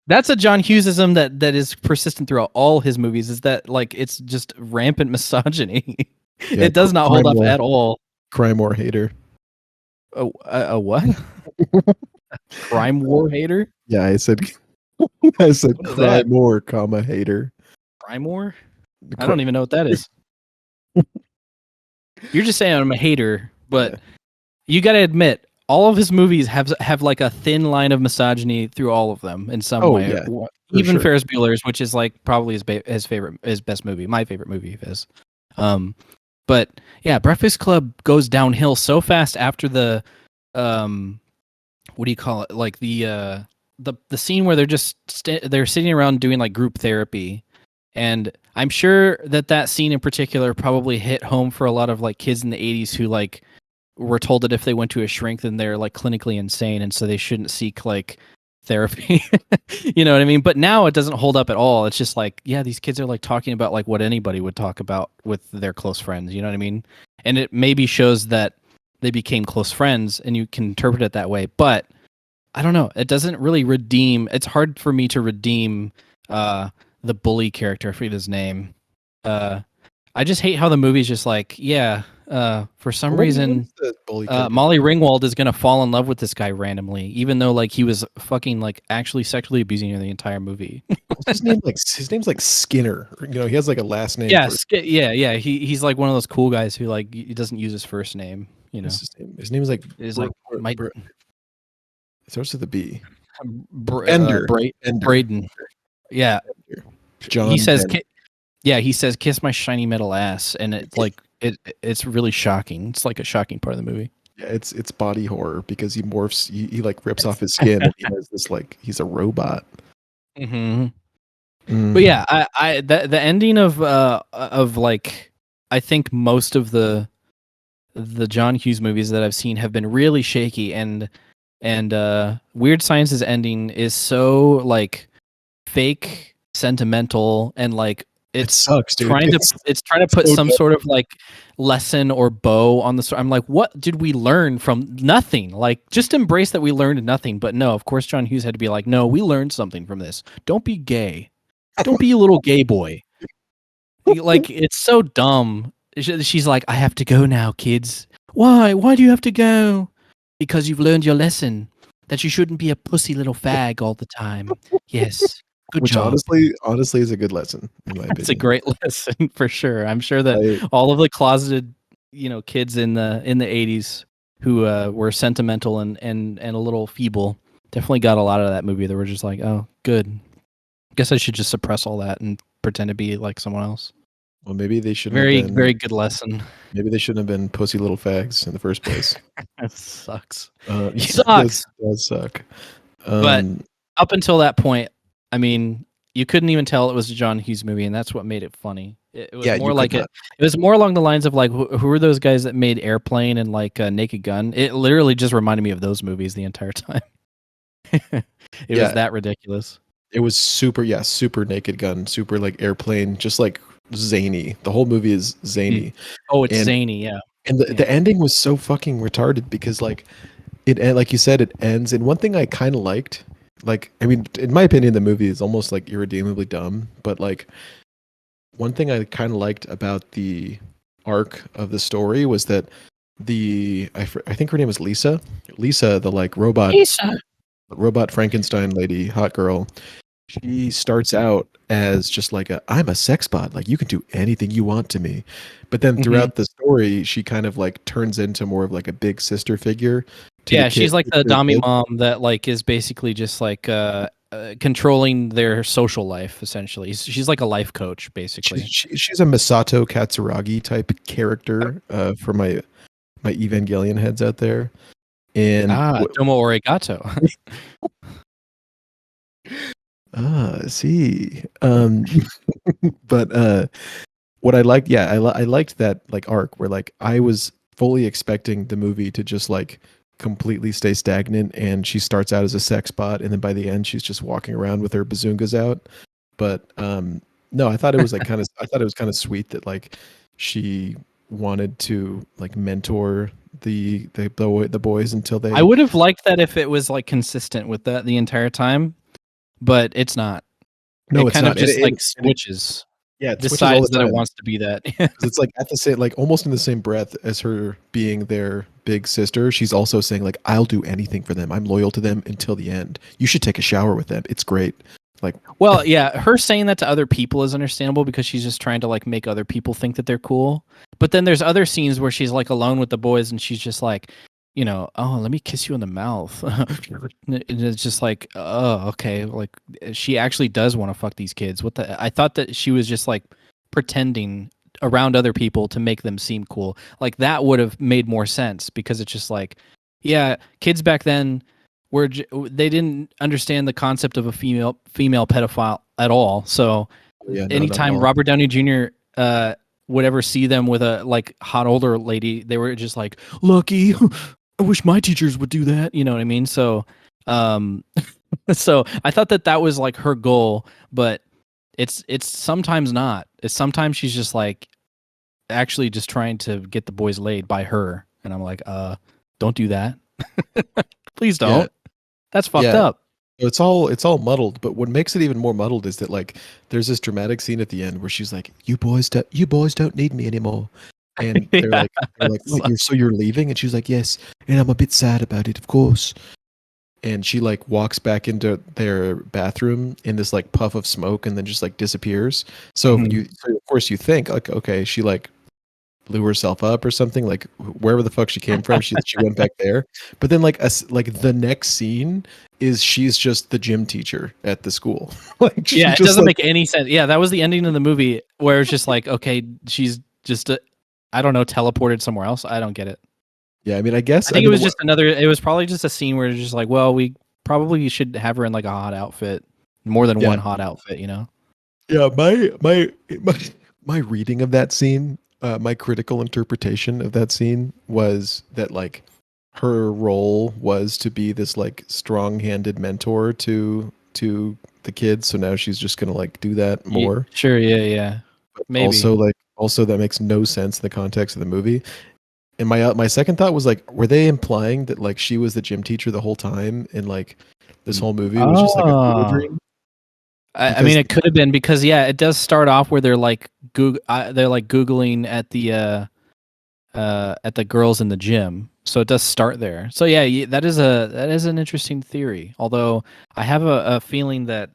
That's a John Hughesism that is persistent throughout all his movies. Is that like it's just rampant misogyny? Yeah, It does not hold up at all. Crime war hater. A what? Crime war hater? Yeah, I said crime war, comma hater. Crime war? I don't even know what that is. You're just saying I'm a hater, but you got to admit, all of his movies have like a thin line of misogyny through all of them in some way. Yeah, even Ferris Bueller's, which is like probably his best movie, my favorite movie of his. But yeah, Breakfast Club goes downhill so fast after the what do you call it? Like the scene where they're just they're sitting around doing like group therapy. And I'm sure that scene in particular probably hit home for a lot of like kids in the 80s who like were told that if they went to a shrink then they're like clinically insane and so they shouldn't seek like therapy. You know what I mean? But now it doesn't hold up at all. It's just like, yeah, these kids are like talking about like what anybody would talk about with their close friends, you know what I mean? And it maybe shows that they became close friends and you can interpret it that way, but I don't know. It doesn't really redeem. It's hard for me to redeem the bully character, I forget his name. I just hate how the movie's just like, for some reason, Molly Ringwald is gonna fall in love with this guy randomly, even though like he was fucking like actually sexually abusing her the entire movie. What's his name? Like his name's like Skinner. You know, he has like a last name. Yeah, He's like one of those cool guys who like he doesn't use his first name. You know, his name is like it starts with a B. Braden. Yeah. John. He says, he says, "Kiss my shiny metal ass," and it's like it's really shocking. It's like a shocking part of the movie. Yeah, it's body horror because he morphs. He like rips off his skin. And he has this like he's a robot. But yeah, I the ending of like I think most of the John Hughes movies that I've seen have been really shaky, and Weird Science's ending is so like fake sentimental and like it sucks, dude. It's trying to put some sort of like lesson or bow on the story. I'm like, what did we learn from nothing? Like, just embrace that we learned nothing. But no, of course, John Hughes had to be like, no, we learned something from this. Don't be gay. Don't be a little gay boy. Like, it's so dumb. She's like, I have to go now, kids. Why? Why do you have to go? Because you've learned your lesson that you shouldn't be a pussy little fag all the time. Yes. Good job. Honestly is a good lesson in my opinion. It's a great lesson for sure. I'm sure that all of the closeted, kids in the 80s who were sentimental and a little feeble definitely got a lot of that movie. They were just like, oh, good. Guess I should just suppress all that and pretend to be like someone else. Well, maybe they should. Very good lesson. Maybe they shouldn't have been pussy little fags in the first place. That sucks. Sucks. It does suck. But up until that point, I mean, you couldn't even tell it was a John Hughes movie, and that's what made it funny. It was more like it was more along the lines of like, who were those guys that made Airplane and like Naked Gun? It literally just reminded me of those movies the entire time. It was that ridiculous. It was super Naked Gun, super like Airplane, just like zany. The whole movie is zany. Oh, it's zany, yeah. And the ending was so fucking retarded because like like you said, it ends. And one thing I kind of liked. Like, I mean, in my opinion, the movie is almost like irredeemably dumb. But like, one thing I kind of liked about the arc of the story was that I think her name was Lisa, the like robot Frankenstein lady, hot girl. she starts out as just like I'm a sex bot, like you can do anything you want to me. But then Mhm. throughout the story, she kind of like turns into more of like a big sister figure to the Yeah, kid. she's like the To the dummy kid. mom that like is basically just like controlling their social life. Essentially, she's like a life coach, basically. She's a Masato Katsuragi type character for my Evangelion heads out there. And Domo Arigato. see. But what I liked, yeah, I liked that like arc where like I was fully expecting the movie to just like completely stay stagnant, and she starts out as a sex bot, and then by the end she's just walking around with her bazungas out. But no, I thought it was like kind of I thought it was kind of sweet that like she wanted to like mentor the boys until I they. would have liked that if it was like consistent with that the entire time, but it's not. No, It it's kind of not. just like switches, Yeah, it switches all decides the that it time. wants to be that. 'Cause it's like at the same, like almost in the same breath as her being their big sister, she's also saying like, "I'll do anything for them. I'm loyal to them until the end. You should take a shower with them. It's great." Like, Well, yeah, her saying that to other people is understandable because she's just trying to like make other people think that they're cool. But then there's other scenes where she's like alone with the boys and she's just like, oh, let me kiss you in the mouth. And it's just like, oh, okay, like she actually does want to fuck these kids. What the? I thought that she was just like pretending around other people to make them seem cool. Like that would have made more sense because it's just like, yeah, kids back then they didn't understand the concept of a female pedophile at all. So yeah, no, not at anytime all. Robert Downey Jr. Would ever see them with a like hot older lady, they were just like, lucky. I wish my teachers would do that. You know what I mean? So, um, so I thought that was like her goal, but it's sometimes not. It's sometimes she's just like actually just trying to get the boys laid by her, and I'm like, don't do that. Please Yeah, don't. That's fucked yeah. up. It's all muddled, but what makes it even more muddled is that like there's this dramatic scene at the end where she's like, you boys don't need me anymore," and Yeah, they're like, it's "What, you're leaving?" And she's like, "Yes, and I'm a bit sad about it, of course." And she like walks back into their bathroom in this like puff of smoke and then just like disappears. So Mhm. of course you think like, okay, she like blew herself up or something, like wherever the fuck she came from, she went back there. But then like the next scene is she's just the gym teacher at the school. Like she Yeah, it just doesn't like, make any sense. Yeah, that was the ending of the movie where it's just like, okay, she's just, I don't know, teleported somewhere else. I don't get it. yeah, I mean, I I guess I think it mean was just another. It was probably just a scene where it's just like, well, we probably should have her in like a hot outfit, more than yeah, one hot outfit, you know? yeah, my reading of that scene, my critical interpretation of that scene was that like her role was to be this like strong-handed mentor to the kids, so now she's just gonna like do that more. Sure, yeah, yeah, maybe. Also that makes no sense in the context of the movie. And my second thought was like, were they implying that like she was the gym teteacher the whole time, and like this whole movie was just like a fever Oh, dream? I Because mean, it could have been because yeah, it does start off where they're like they're like googling at the girls in the gym. So it does start there. So yeah, that is an interesting theory. Although I have a feeling that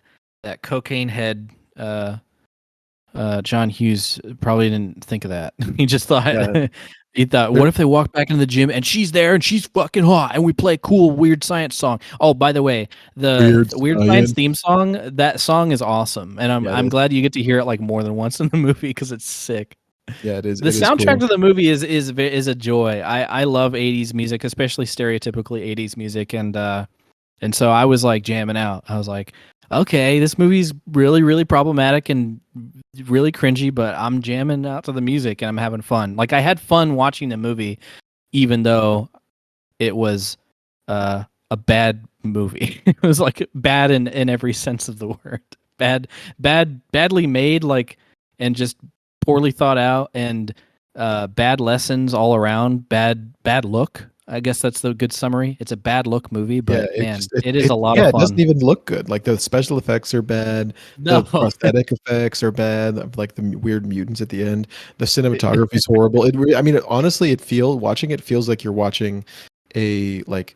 cocaine head John Hughes probably didn't think of that. He just thought yeah, he thought, there, what if they walk back into the gym and she's there and she's fucking hot and we play a cool weird science song. Oh, by the way, weird the Weird Science science. theme song, that song is awesome, and Yeah, it I'm is. glad you get to hear it like more than once in the movie because it's sick. Yeah, it is. The It is soundtrack cool. to the movie is a joy. I love 80s music, especially stereotypically 80s music, and so I was like jamming out. I was like, okay, this movie's really, really problematic and really cringy, but I'm jamming out to the music and I'm having fun. Like I had fun watching the movie, even though it was a bad movie. It was like bad in every sense of the word. Badly made, like, and just poorly thought out, and bad lessons all around. Bad look. I guess that's the good summary. It's a bad look movie, Yeah, but it man, just it, it is it a lot of yeah, it doesn't fun. even look good. Like the special effects are bad, No, the prosthetic effects are bad, like the weird mutants at the end. The cinematography is horrible. I mean, honestly, watching it feels like you're watching a like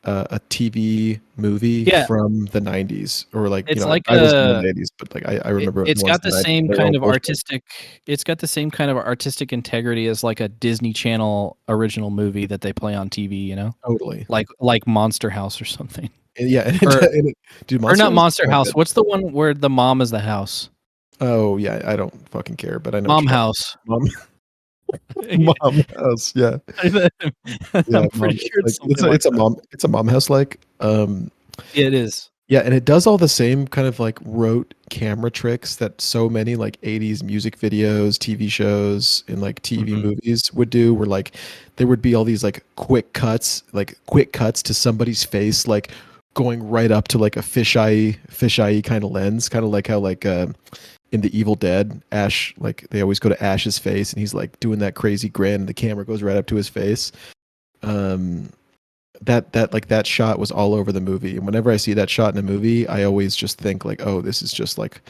a TV movie Yeah, from the 90s, or like, it's like I was in the 90s, but like I remember the it's ones got in the the 90s. same They're all kind of bullshit. artistic. It's got the same kind of artistic integrity as like a Disney Channel original movie that they play on TV. Totally. Like Monster House or something, And yeah, or dude, or Monster not House is Monster so House. good. What's the one where the mom is the house? Oh yeah, I don't fucking care, but I know what Mom you're talking House. about. Mom House, yeah. Yeah, I'm pretty mom. It's sure like it's something like that. it's a mom house like. Yeah, it is. Yeah, and it does all the same kind of like rote camera tricks that so many like 80s music videos, TV shows, and like TV Mhm. movies would do, where like there would be all these like quick cuts to somebody's face, like going right up to like a fisheye kind of lens, kind of like how like in the Evil Dead, Ash, like they always go to Ash's face and he's like doing that crazy grin and the camera goes right up to his face. Um that shot was all over the movie, and whenever I see that shot in a movie, I always just think like, oh, this is just like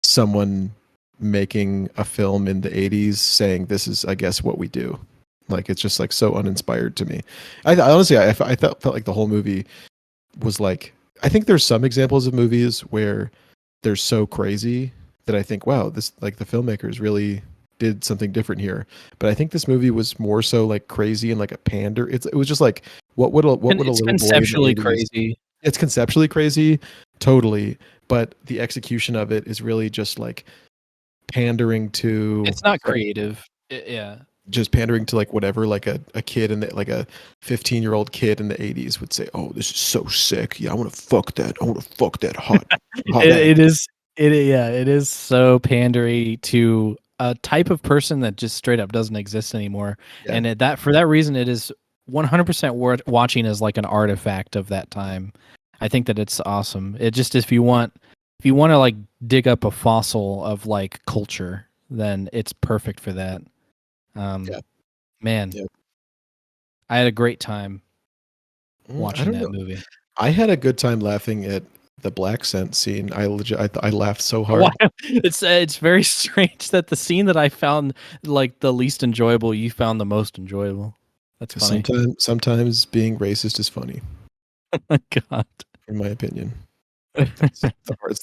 someone making a film in the 80s saying this is, I guess, what we do. Like it's just like so uninspired to me. I honestly, I felt like the whole movie was like, I think there's some examples of movies where they're so crazy that I think, wow, this, like, the filmmakers really did something different here. But I think this movie was more so like crazy and like a pander. It was just like, what And would a it's little boy in the conceptually 80s? crazy. It's conceptually crazy, totally, but the execution of it is really just like pandering to, It's not like, creative. Yeah. just pandering to like whatever like a kid in the, like a 15-year-old kid in the 80s would say, oh, this is so sick, yeah, I want to fuck that, hot It, egg. it is. Yeah. It is so pandery to a type of person that just straight up doesn't exist anymore. Yeah, And that for that reason, it is 100% worth watching as like an artifact of that time. I think that it's awesome. It just, if you want to like dig up a fossil of like culture, then it's perfect for that. yeah, Man, yeah. I had a great time I watching don't that know, movie. I had a good time laughing at the black scent scene. I legit, I laughed so Why? hard. It's very strange that the scene that I found like the least enjoyable, you found the most enjoyable. That's Because funny. sometimes being racist is funny, Oh my god. in my opinion. It's the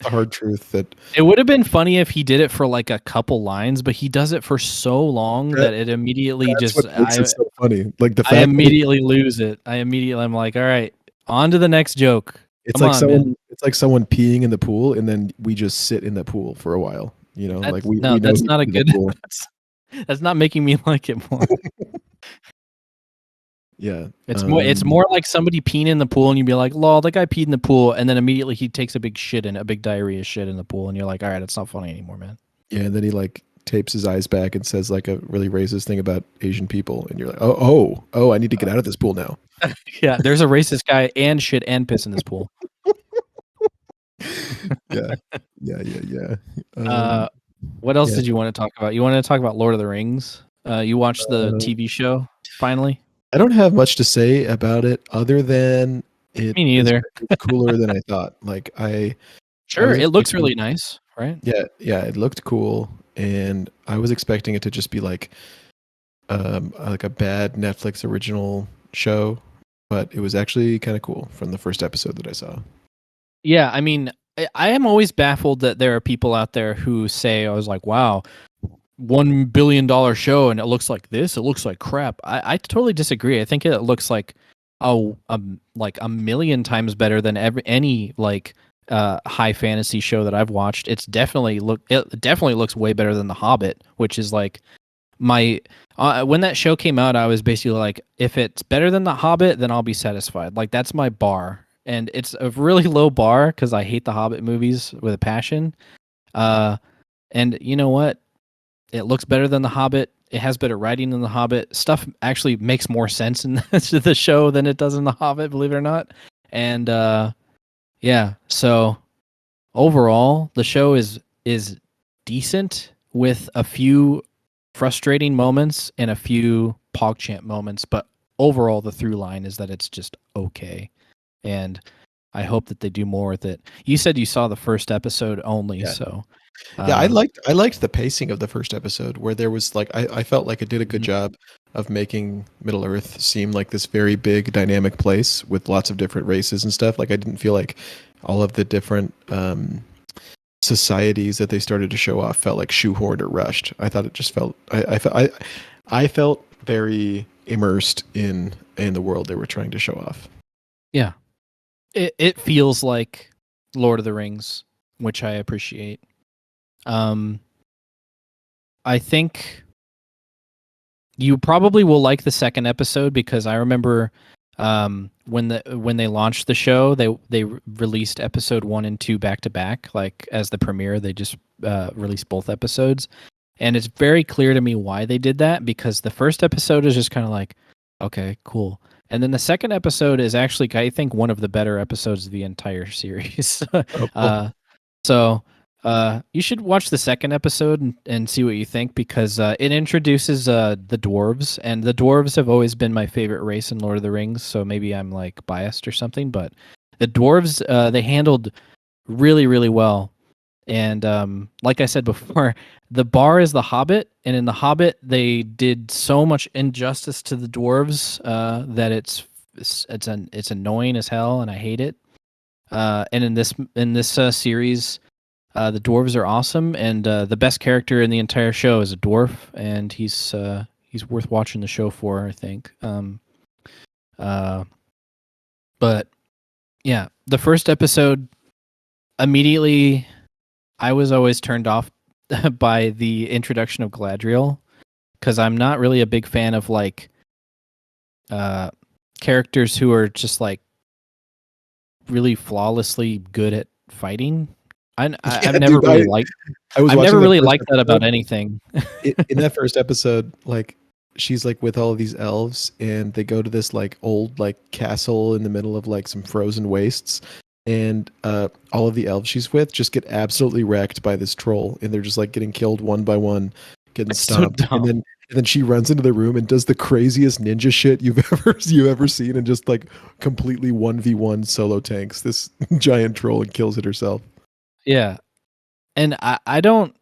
hard truth that It would have been funny if he did it for like a couple lines, but he does it for so long that that it immediately that's just what makes it so funny. Like the I fact that immediately lose it. I'm like, all right, on to the next joke. it's Come like on, man. someone peeing in the pool, and then we just sit in the pool for a while. Like we know That's he's not a in the good. pool. That's not making me like it more. Yeah. It's more like somebody peeing in the pool, and you'd be like, "Lol, that guy peed in the pool," and then immediately he takes a big diarrhea shit in the pool, and you're like, "All right, it's not funny anymore, man." Yeah, and then he like tapes his eyes back and says like a really racist thing about Asian people, and you're like, oh, I need to get out of this pool now. Yeah, there's a racist guy and shit and piss in this pool. Yeah, yeah. Uh, what else Yeah. did you want to talk about? You want to talk about Lord of the Rings? You watched the Uh, TV show finally? I don't have much to say about it other than Me neither. it's cooler than I thought. Like I Sure, was it looks expecting, really nice, right? yeah, it looked cool, and I was expecting it to just be like a bad Netflix original show, but it was actually kind of cool from the first episode that I saw. Yeah, I mean, I am always baffled that there are people out there who say, "I was like, wow, $1 billion show, and it looks like this. It looks like crap." I totally disagree. I think it looks like like a million times better than any like high fantasy show that I've watched. It definitely looks way better than The Hobbit, which is like my when that show came out, I was basically like, if it's better than The Hobbit, then I'll be satisfied. Like that's my bar, and it's a really low bar because I hate the Hobbit movies with a passion. And you know what? It looks better than The Hobbit. It has better writing than The Hobbit. Stuff actually makes more sense in the show than it does in The Hobbit, believe it or not. And yeah, so overall, the show is decent with a few frustrating moments and a few PogChamp moments, but overall the through line is that it's just okay. And I hope that they do more with it. You said you saw the first episode only, Yeah. so Yeah, I liked the pacing of the first episode where there was like I felt like it did a good Mhm. job of making Middle Earth seem like this very big dynamic place with lots of different races and stuff. Like I didn't feel like all of the different societies that they started to show off felt like shoehorned or rushed. I thought it just felt I felt very immersed in the world they were trying to show off. Yeah. It feels like Lord of the Rings, which I appreciate. I think you probably will like the second episode because I remember when they launched the show, they released episode 1 and 2 back to back, like as the premiere. They just released both episodes, and it's very clear to me why they did that, because the first episode is just kind of like, okay, cool, and then the second episode is actually, I think, one of the better episodes of the entire series. Oh, cool. uh, so you should watch the second episode and see what you think, because it introduces the dwarves, and the dwarves have always been my favorite race in Lord of the Rings. So maybe I'm like biased or something, but the dwarves they handled really really well. And like I said before, the bar is the Hobbit, and in the Hobbit they did so much injustice to the dwarves that it's annoying as hell, and I hate it. And in this series, the dwarves are awesome, and the best character in the entire show is a dwarf, and he's worth watching the show for, I think. But yeah, the first episode, immediately, I was always turned off by the introduction of Galadriel, because I'm not really a big fan of like characters who are just like really flawlessly good at fighting. I've Yeah, never dude, really liked. I was I've watching never that really first liked that about episode. anything. In that first episode, like she's like with all of these elves, and they go to this like old like castle in the middle of like some frozen wastes, and all of the elves she's with just get absolutely wrecked by this troll, and they're just like getting killed one by one, getting It's so stomped, dumb. and then she runs into the room and does the craziest ninja shit you've ever seen, and just like completely 1v1 solo tanks this giant troll and kills it herself. Yeah, and I don't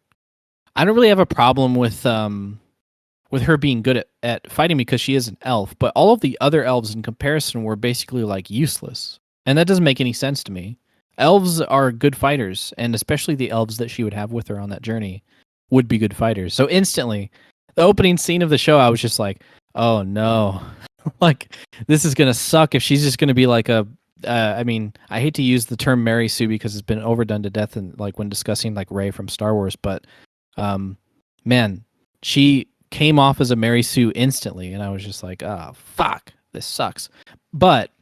really have a problem with her being good at fighting, because she is an elf. But all of the other elves in comparison were basically like useless, and that doesn't make any sense to me. Elves are good fighters, and especially the elves that she would have with her on that journey would be good fighters. So instantly, the opening scene of the show, I was just like, oh no, like this is gonna suck if she's just gonna be like a. I mean, I hate to use the term Mary Sue because it's been overdone to death, and like when discussing like Rey from Star Wars, but man, she came off as a Mary Sue instantly, and I was just like, oh fuck, this sucks. But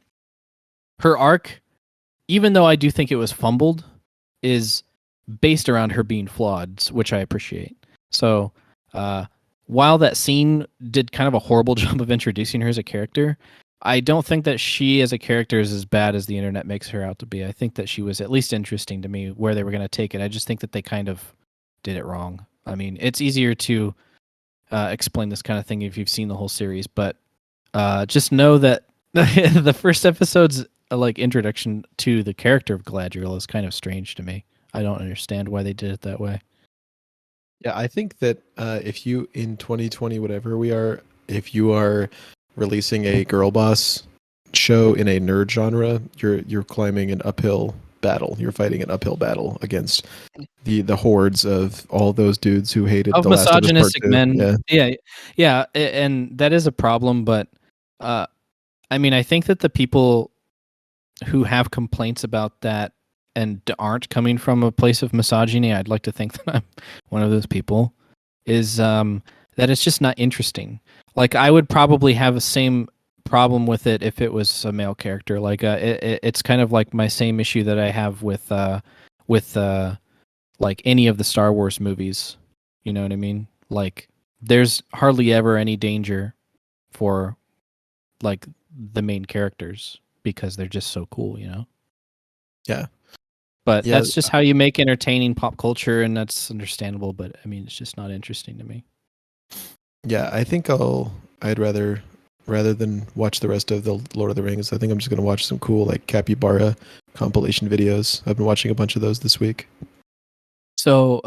her arc, even though I do think it was fumbled, is based around her being flawed, which I appreciate. So while that scene did kind of a horrible job of introducing her as a character, I don't think that she as a character is as bad as the internet makes her out to be. I think that she was at least interesting to me where they were going to take it. I just think that they kind of did it wrong. I mean, it's easier to explain this kind of thing if you've seen the whole series, but just know that the first episode's like introduction to the character of Galadriel is kind of strange to me. I don't understand why they did it that way. Yeah, I think that if you in 2020, whatever we are, if you are releasing a girl boss show in a nerd genre, you're climbing an uphill battle. You're fighting an uphill battle against the hordes of all those dudes who hated Of The Last of Us Part misogynistic 2. men. Yeah. Yeah, and that is a problem. But I mean, I think that the people who have complaints about that and aren't coming from a place of misogyny, I'd like to think that I'm one of those people, is that it's just not interesting. Like, I would probably have the same problem with it if it was a male character. Like, it's kind of like my same issue that I have with like any of the Star Wars movies. You know what I mean? Like, there's hardly ever any danger for like the main characters because they're just so cool, you know? Yeah. But Yeah. that's just how you make entertaining pop culture, and that's understandable, but I mean, it's just not interesting to me. Yeah, I think I'd rather than watch the rest of the Lord of the Rings, I think I'm just gonna watch some cool like capybara compilation videos. I've been watching a bunch of those this week. So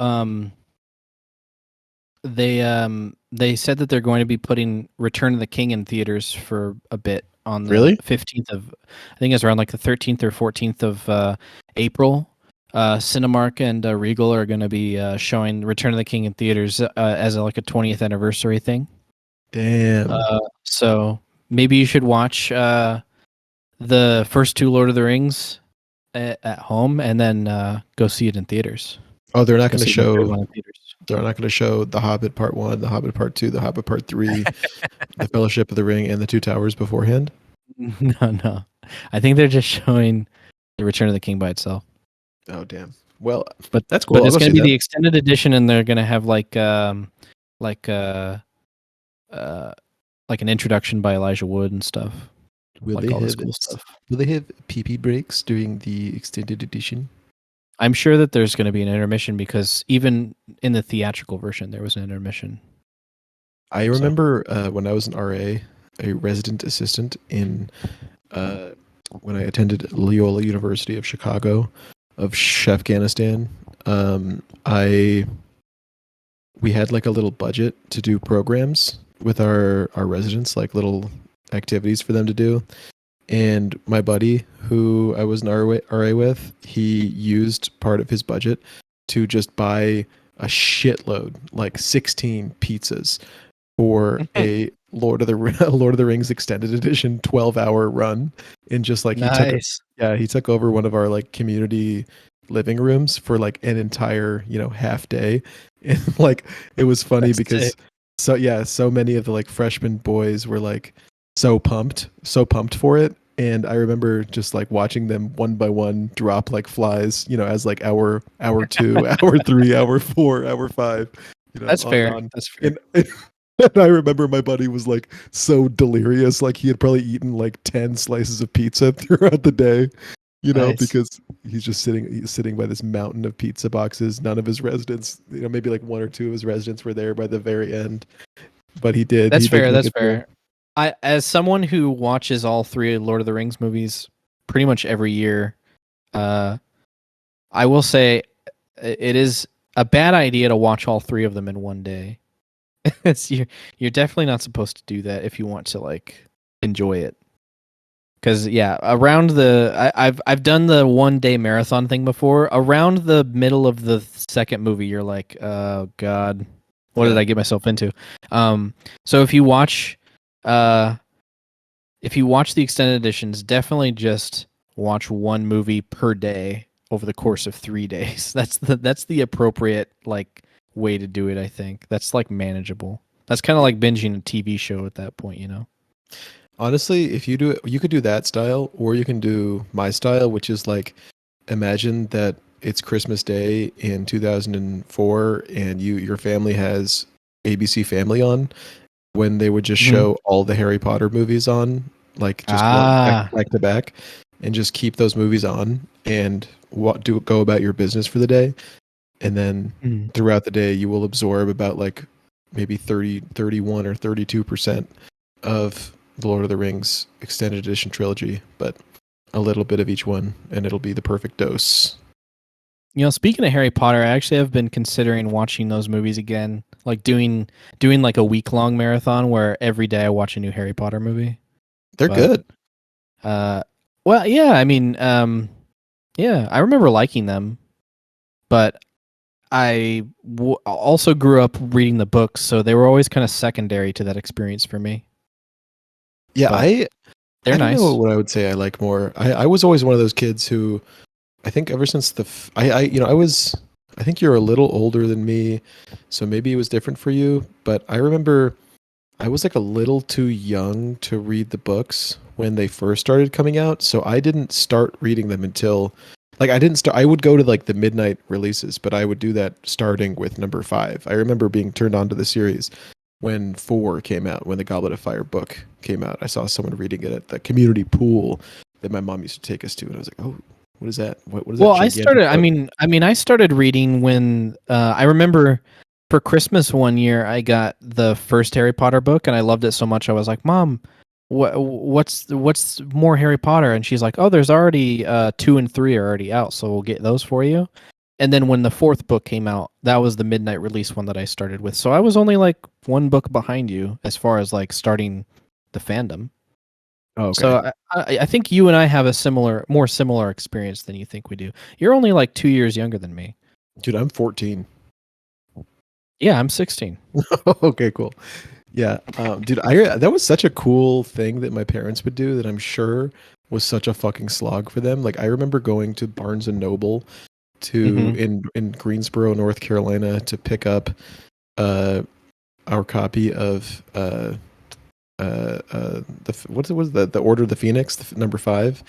they said that they're going to be putting Return of the King in theaters for a bit on the Really? 15th of, I think it's around like the 13th or 14th of April. Cinemark and Regal are going to be showing Return of the King in theaters as like a 20th anniversary thing. Damn. So maybe you should watch the first two Lord of the Rings at home and then go see it in theaters. Oh, they're not Go going to see the third show. one in theaters. They're not going to show The Hobbit Part 1, The Hobbit Part 2, The Hobbit Part 3, The Fellowship of the Ring, and The Two Towers beforehand. No. I think they're just showing the Return of the King by itself. Oh, damn. Well, But that's cool. But I'll it's go going to see be that. the extended edition, and they're going to have like an introduction by Elijah Wood and stuff. Will like they all have this cool stuff. Will they have pee breaks during the extended edition? I'm sure that there's going to be an intermission because even in the theatrical version, there was an intermission. I remember when I was an RA, a resident assistant in when I attended Loyola University of Chicago, of Afghanistan. We had like a little budget to do programs with our residents, like little activities for them to do. And my buddy, who I was an RA with, he used part of his budget to just buy a shitload, like 16 pizzas for a Lord of the Rings extended edition 12-hour run. And just like he took over one of our like community living rooms for like an entire, half day. And like it was funny That's because sick. so many of the like freshman boys were like so pumped for it. And I remember just like watching them one by one drop like flies, as like hour 2, hour 3, hour 4, hour 5, That's on fair. and on. That's fair. And I remember my buddy was like so delirious, like he had probably eaten like 10 slices of pizza throughout the day, Nice. because he's just sitting by this mountain of pizza boxes. None of his residents, maybe like one or two of his residents were there by the very end, but he did. That's he did fair. make That's it through. fair. As someone who watches all three Lord of the Rings movies pretty much every year, I will say it is a bad idea to watch all three of them in one day. You're definitely not supposed to do that if you want to like enjoy it. Because around I've done the 1 day marathon thing before. Around the middle of the second movie, you're like, oh god, what did I get myself into? So if you watch the extended editions, definitely just watch one movie per day over the course of 3 days. That's the appropriate like way to do it. I think that's like manageable. That's kind of like binging a TV show at that point, Honestly, if you do it, you could do that style, or you can do my style, which is like, imagine that it's Christmas Day in 2004, and your family has ABC Family on, when they would just show all the Harry Potter movies on, like just back to back, and just keep those movies on and go about your business for the day. And then throughout the day, you will absorb about like maybe 31 or 32% of the Lord of the Rings extended edition trilogy, but a little bit of each one, and it'll be the perfect dose. Speaking of Harry Potter, I actually have been considering watching those movies again, like doing like a week-long marathon where every day I watch a new Harry Potter movie. They're good. Well, yeah, I mean, I remember liking them, but I also grew up reading the books, so they were always kind of secondary to that experience for me. Yeah, But they're I don't nice. know what I would say I like more. I was always one of those kids who, I think ever since I think you're a little older than me, so maybe it was different for you, but I remember I was like a little too young to read the books when they first started coming out, so I didn't start reading them until I would go to like the midnight releases, but I would do that starting with number 5. I remember being turned on to the series when 4 came out, when the Goblet of Fire book came out. I saw someone reading it at the community pool that my mom used to take us to, and I was like, "Oh, what is that? What is that?" Well, I started. I started reading when I remember for Christmas one year I got the first Harry Potter book, and I loved it so much. I was like, "Mom, what's more Harry Potter?" And she's like, "Oh, there's already 2 and 3 are already out, so we'll get those for you." And then when the fourth book came out, that was the midnight release one that I started with. So I was only like one book behind you as far as like starting the fandom. Oh, okay. So I think you and I have a more similar experience than you think we do. You're only like 2 years younger than me. Dude, I'm 14. Yeah, I'm 16. Okay, cool. Yeah, dude, that was such a cool thing that my parents would do that I'm sure was such a fucking slog for them. Like I remember going to Barnes and Noble in Greensboro, North Carolina, to pick up our copy of what was the Order of the Phoenix, number 5.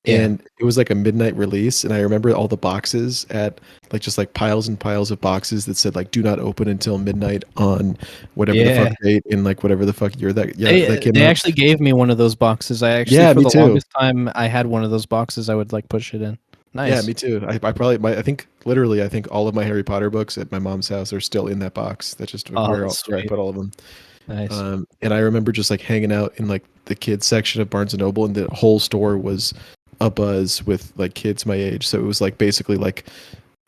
And it was like a midnight release, and I remember all the boxes at like just like piles and piles of boxes that said like "Do not open until midnight" on whatever the fuck date in like whatever the fuck year that came they out. actually gave me one of those boxes. I actually for me the too. longest time I had one of those boxes. I would like push it in. Nice. Yeah, me too. I probably I think literally I think all of my Harry Potter books at my mom's house are still in that box. That's just where I put all of them. Nice. And I remember just like hanging out in like the kids section of Barnes and Noble, and the whole store was a buzz with like kids my age. So it was like basically like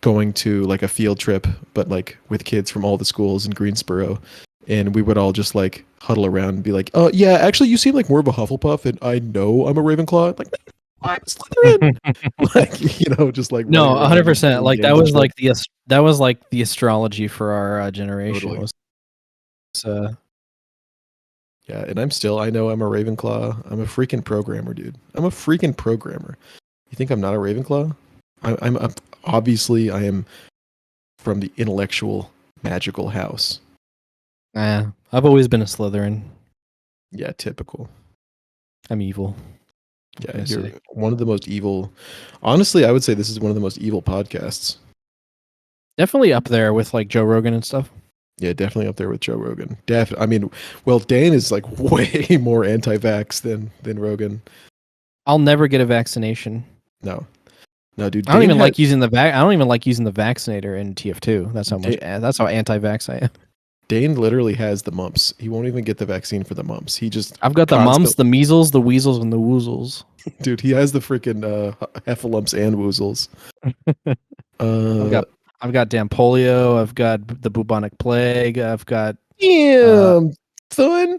going to like a field trip, but like with kids from all the schools in Greensboro. And we would all just like huddle around and be like, "Oh yeah, actually you seem like more of a Hufflepuff, and I know I'm a Ravenclaw." Like, I'm Slytherin. Like, just like no, 100%. Like that was like the astrology for our generation. Totally. So yeah, and I know I'm a Ravenclaw. I'm a freaking programmer, dude. I'm a freaking programmer. You think I'm not a Ravenclaw? I'm obviously I am from the intellectual magical house. I've always been a Slytherin. Yeah, typical. I'm evil. Yeah, you're one of the most evil. Honestly, I would say this is one of the most evil podcasts. Definitely up there with like Joe Rogan and stuff. Yeah, definitely up there with Joe Rogan. I mean, well, Dane is like way more anti-vax than Rogan. I'll never get a vaccination. No, dude. I don't even like using the vaccinator in TF2. That's how anti-vax I am. Dane literally has the mumps. He won't even get the vaccine for the mumps. I've got the mumps, the measles, the weasels, and the woozles. Dude, he has the freaking heffalumps and woozles. I've got damn polio. I've got the bubonic plague. I've got son.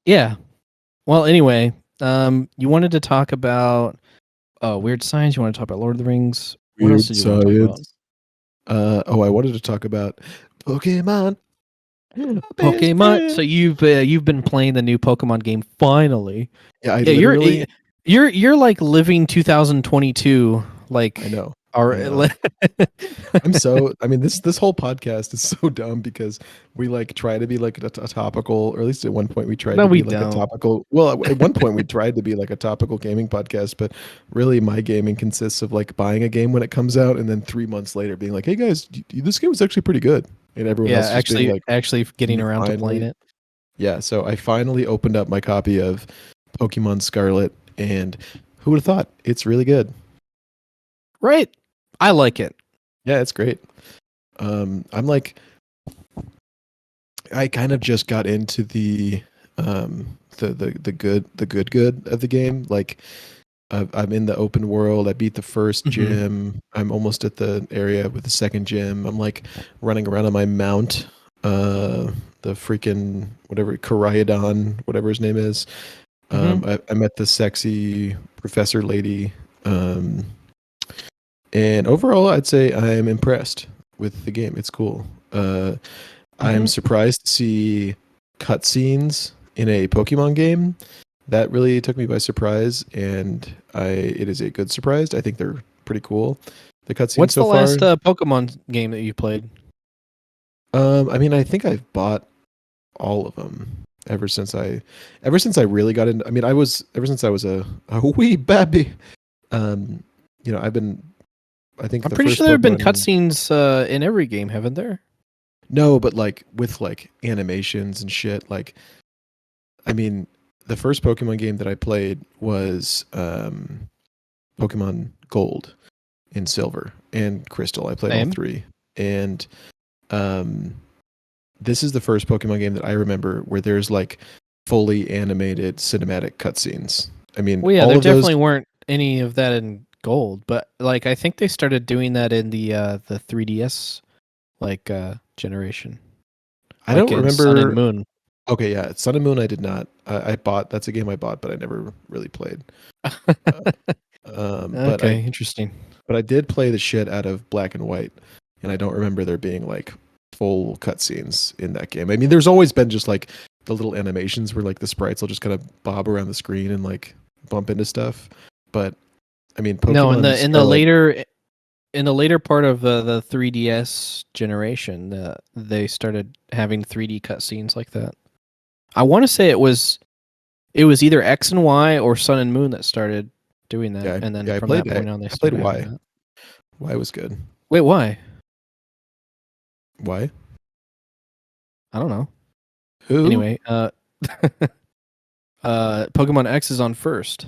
Yeah. Well, anyway, you wanted to talk about weird science. You want to talk about Lord of the Rings? What else did you want to talk about? I wanted to talk about Pokemon. So you've been playing the new Pokemon game finally. Yeah, you're like living 2022. Like I know. I mean, this whole podcast is so dumb because we like try to be like a topical, or at least at one point we tried to be like a topical. Well, at one point we tried to be like a topical gaming podcast, but really my gaming consists of like buying a game when it comes out and then 3 months later being like, "Hey guys, this game was actually pretty good," and everyone else actually getting around to playing it. Yeah, so I finally opened up my copy of Pokemon Scarlet, and who would have thought? It's really good. Right. I like it. Yeah, it's great. I'm like, I kind of just got into the good of the game. Like, I'm in the open world. I beat the first gym. I'm almost at the area with the second gym. I'm like running around on my mount. The freaking whatever Koraidon, whatever his name is. I met the sexy professor lady. And overall, I'd say I'm impressed with the game. It's cool. I'm surprised to see cutscenes in a Pokemon game. That really took me by surprise, and it is a good surprise. I think they're pretty cool. The cutscenes. What's the last Pokemon game that you played? I mean, I think I've bought all of them ever since I really got into. I mean, ever since I was a wee baby. I think I'm pretty sure there have been cutscenes in every game, haven't there? No, but like with like animations and shit. Like, I mean, the first Pokemon game that I played was Pokemon Gold and Silver and Crystal. I played all three, and this is the first Pokemon game that I remember where there's like fully animated cinematic cutscenes. I mean, well, yeah, there definitely weren't any of that in Gold, but like I think they started doing that in the 3DS generation, I like don't in Sun and remember. Moon. Okay, yeah, Sun and Moon. I did not. I bought. That's a game I bought, but I never really played. Uh, but Okay, interesting. I did play the shit out of Black and White, and I don't remember there being like full cutscenes in that game. I mean, there's always been just like the little animations where like the sprites will just kind of bob around the screen and like bump into stuff. But I mean, No, in Pokemon the in the Scarlet. later part of the 3DS generation, they started having 3D cutscenes like that. I want to say it was either X and Y or Sun and Moon that started doing that, Yeah, and then yeah, I from played that that. point on, they I played started having Y. that. Y was good. Wait, why? Why? I don't know. Who? Anyway, Pokemon X is on first.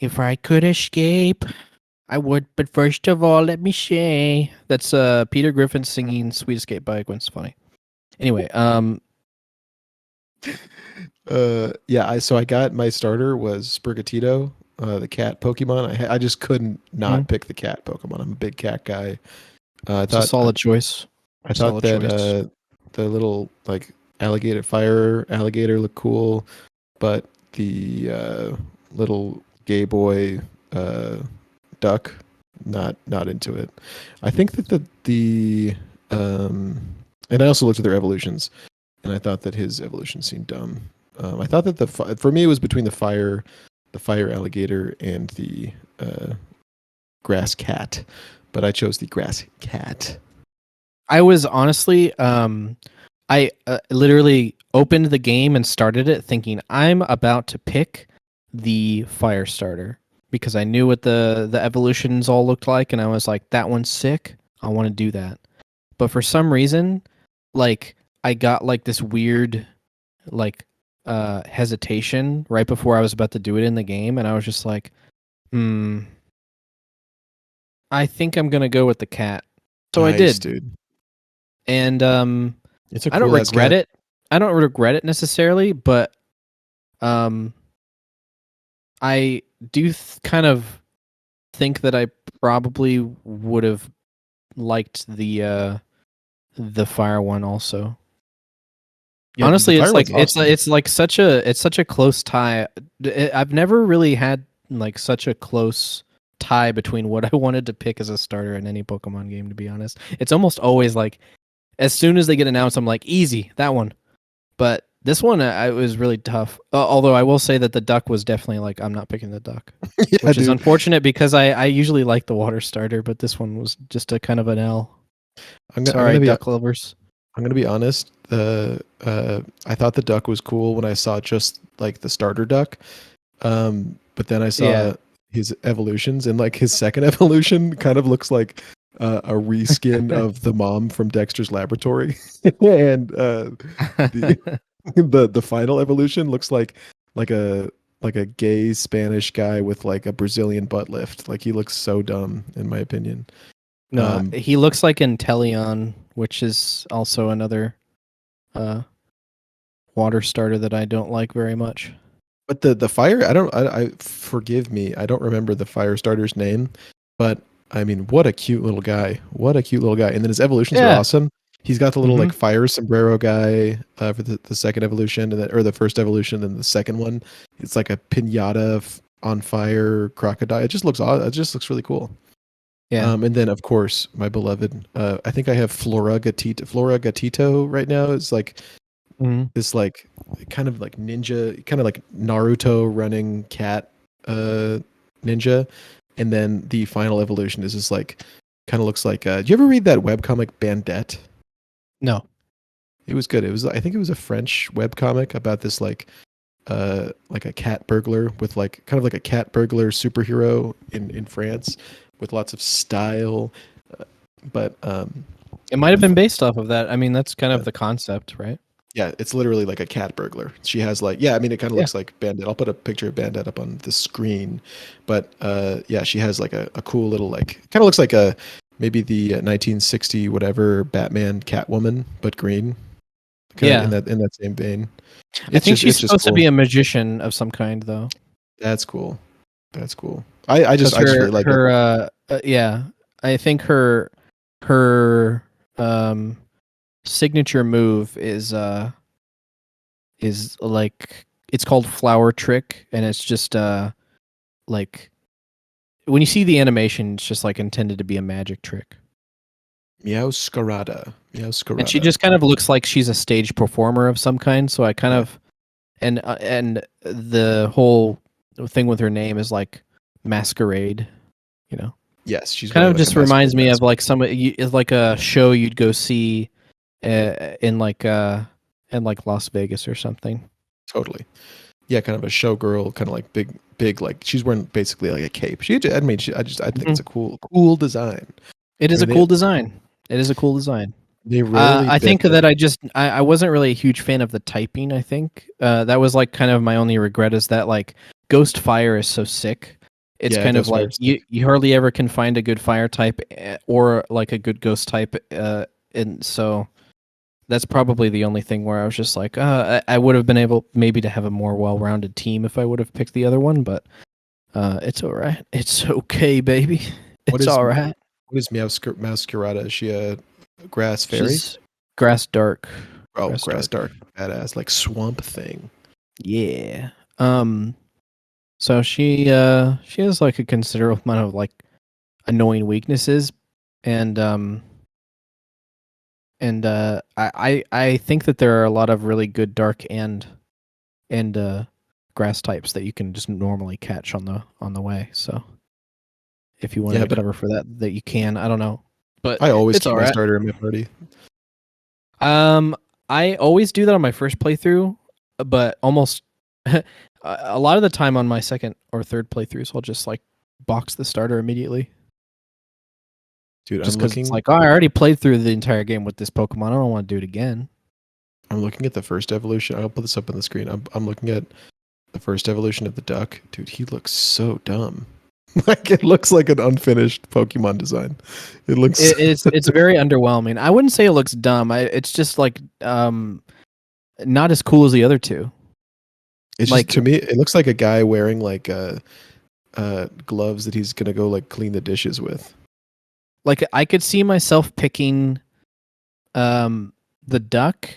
If I could escape, I would. But first of all, let me say that's Peter Griffin singing "Sweet Escape" by Gwen Stefani. Anyway, Yeah. So I got my starter was Sprigatito, the cat Pokemon. I just couldn't not pick the cat Pokemon. I'm a big cat guy. I it's a thought solid choice. I thought Solid that choice. the little like fire alligator looked cool, but the little gay boy uh, duck not into it. I think that the and I also looked at their evolutions, and I thought that his evolution seemed dumb. I thought that for me it was between the fire alligator and the grass cat, but I chose the grass cat. I was honestly, I literally opened the game and started it thinking I'm about to pick the fire starter because I knew what the evolutions all looked like, and I was like, that one's sick. I want to do that. But for some reason, like I got like this weird, like hesitation right before I was about to do it in the game, and I was just like, I think I'm gonna go with the cat. So I Nice, did. dude. And It's a I don't cool ass regret cat. it. I don't regret it necessarily, but um, I do kind of think that I probably would have liked the fire one also. Yeah, the Honestly, fire one's awesome. it's like it's such a close tie. I've never really had like such a close tie between what I wanted to pick as a starter in any Pokemon game. To be honest, it's almost always like as soon as they get announced, I'm like easy that one. But this one, it was really tough. Although I will say that the duck was definitely like, I'm not picking the duck, Yeah, which is dude. unfortunate because I usually like the water starter, but this one was just a kind of an L. I'm Sorry, gonna be duck lovers. honest. I thought the duck was cool when I saw just like the starter duck. But then I Yeah. saw his evolutions, and like his second evolution kind of looks like a reskin of the mom from Dexter's Laboratory, and the the final evolution looks like a a gay Spanish guy with like a Brazilian butt lift. Like he looks so dumb, in my opinion. No, Um, he looks like Inteleon, which is also another uh, water starter that I don't like very much. But the fire, I forgive me, I don't remember the fire starter's name, but I mean, what a cute little guy! What a cute little guy! And then his evolutions are Yeah. awesome. He's got the little Hmm. like fire sombrero guy for the second evolution, and then, or the first evolution, and the second one, it's like a pinata on fire crocodile. It just looks aw- It just looks really cool. Yeah. And then of course my beloved, I think I have Flora Gatito right now. It's like Hmm. this like kind of like ninja, kind of like Naruto running cat ninja, and then the final evolution is just like kind of looks like do you ever read that webcomic Bandette? No. It was good. It was, I think it was a French webcomic about this like a cat burglar with like kind of like a cat burglar superhero in France with lots of style, but It might have been based off of that. I mean, that's kind uh, of the concept, right? yeah, it's literally like a cat burglar. She has like, yeah, I mean, it kind of Yeah. looks like Bandit. I'll put a picture of Bandit up on the screen, but yeah, she has like a cool little like, kind of looks like a maybe the 1960 whatever Batman Catwoman, but green, kind of Yeah. in that same vein. I think she's It's just supposed to cool. be a magician of some kind, though. That's cool. That's cool. I just Because really like it. yeah, I think her signature move is like it's called flower trick, and it's just like when you see the animation, it's just like intended to be a magic trick. Meowscarada. And she just kind of looks like she's a stage performer of some kind. So I kind Yeah. of and the whole thing with her name is like masquerade, you know. Yes, she's Kind wearing of like a just reminds masquerade me mask. of like it's like a show you'd go see in like Las Vegas or something. Totally. Yeah, kind of a showgirl, kind of like big like she's wearing basically like a cape. I mean, I think it's a cool design. It is I a mean, cool design. It is a cool design. they rarely I bit think that I wasn't really a huge fan of the typing. I think that was like kind of my only regret is that like Ghost Fire is so sick. It's Yeah, kind of Ghost like Fire's sick. you hardly ever can find a good fire type or like a good ghost type, and so that's probably the only thing where I was just like, I would have been able maybe to have a more well-rounded team if I would have picked the other one, but it's all right. It's okay, baby. What It's is all right. Masquerada? Is she a grass fairy? She's grass dark. Oh, Grass grass dark. dark, badass, like swamp thing. Yeah. So she has like a considerable amount of like annoying weaknesses, and I think that there are a lot of really good dark and grass types that you can just normally catch on the way. So if you wanted Yeah, to but cover for that you can. I don't know, but I always it's keep all my right. starter in my party. I always do that on my first playthrough, but almost a lot of the time on my second or third playthroughs, I'll just like box the starter immediately. Dude, Just because it's like, oh, I already played through the entire game with this Pokemon. I don't want to do it again. I'm looking at the first evolution. I'll put this up on the screen. I'm looking at the first evolution of the duck. Dude, he looks so dumb. Like it looks like an unfinished Pokemon design. It looks It's very underwhelming. I wouldn't say it looks dumb. It's just like not as cool as the other two. it's Like just to me it looks like a guy wearing like gloves that he's gonna go like clean the dishes with. like I could see myself picking the duck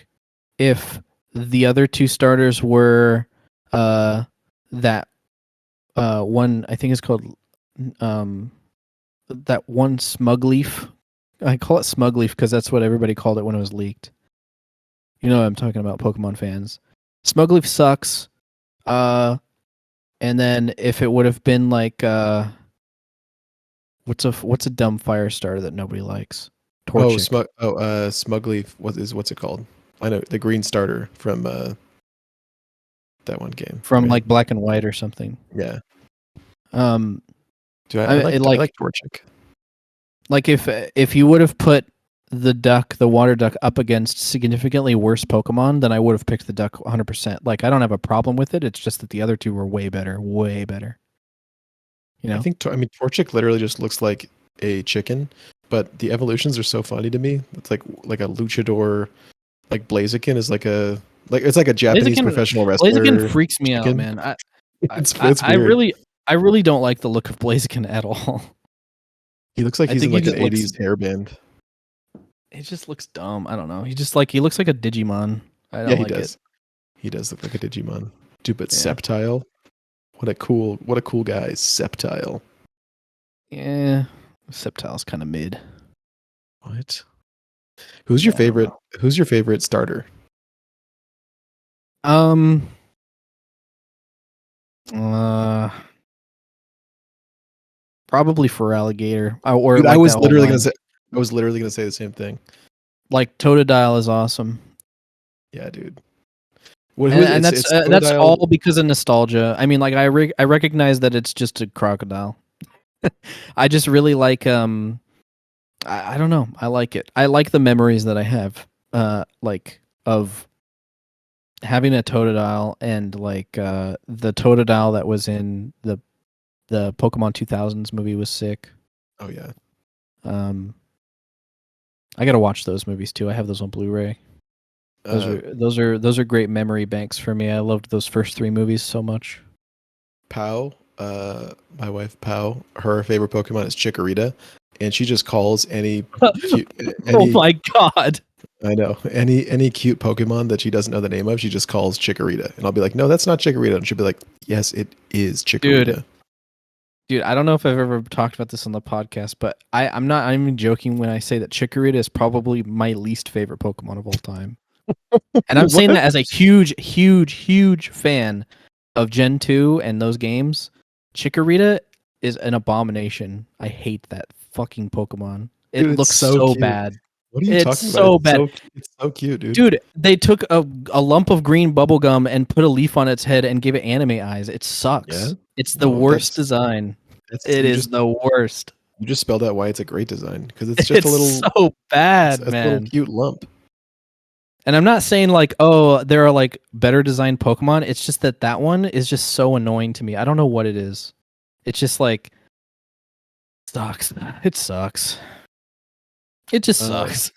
if the other two starters were that one I think it's called that one Smugleaf. I call it Smugleaf because that's what everybody called it when it was leaked. You know what I'm talking about, Pokemon fans. Smugleaf sucks. And then if it would have been like what's a dumb fire starter that nobody likes? Torchic. Smugleaf, what's it called? I know the green starter from that one game. From right? like Black and White or something. Yeah. Um Dude, I I like like Torchic. like if you would have put the water duck up against significantly worse Pokemon, then I would have picked the duck 100%. Like I don't have a problem with it. It's just that the other two were way better, way better. You know? I mean Torchic literally just looks like a chicken, but the evolutions are so funny to me. It's like a luchador, like Blaziken is like it's like a Japanese professional wrestler. Blaziken freaks me out, chicken. man. It's I weird. really don't like the look of Blaziken at all. He looks like I he's in think like he an just looks- 80s hairband. It just looks dumb. I don't know. He looks like a Digimon. I don't Yeah, he like does. it. He does look like a Digimon. Dude, but Yeah. Sceptile. What a cool guy, Sceptile. Yeah. Sceptile's kind of mid. What? Who's your Yeah, I don't favorite? know. Who's your favorite starter? Probably for alligator. Or Dude, like I was that whole literally line. gonna say the same thing. Like Totodile is awesome. Yeah, dude. And that's that's Totodile. all because of nostalgia. I mean, like I recognize that it's just a crocodile. I just really like I don't know. I like it. I like the memories that I have like of having a Totodile and like the Totodile that was in the Pokemon 2000s movie was sick. Oh yeah. I got to watch those movies too. I have those on Blu-ray. Those are great memory banks for me. I loved those first three movies so much. Pow, my wife Pow, her favorite Pokemon is Chikorita, and she just calls any cute, Oh my god, I know any cute Pokemon that she doesn't know the name of, she just calls Chikorita, and I'll be like, no, that's not Chikorita, and she'll be like, yes, it is Chikorita. dude! I don't know if I've ever talked about this on the podcast, but I'm not. I'm even joking when I say that Chikorita is probably my least favorite Pokemon of all time. And I'm saying that as a huge fan of Gen 2 and those games. Chikorita is an abomination. I hate that fucking Pokemon. It Dude, it's looks so so cute. bad. What are you It's talking so about? bad. It's so cute, dude. Dude, they took a lump of green bubble gum and put a leaf on its head and gave it anime eyes. It sucks. Yeah? It's the No, worst design. It is the worst. You just spelled out why it's a great design, because it's just It's a little so bad, it's a man. little cute lump. And I'm not saying like, oh, there are like better designed Pokemon. It's just that one is just so annoying to me. I don't know what it is. It's just like sucks. It sucks. It just sucks.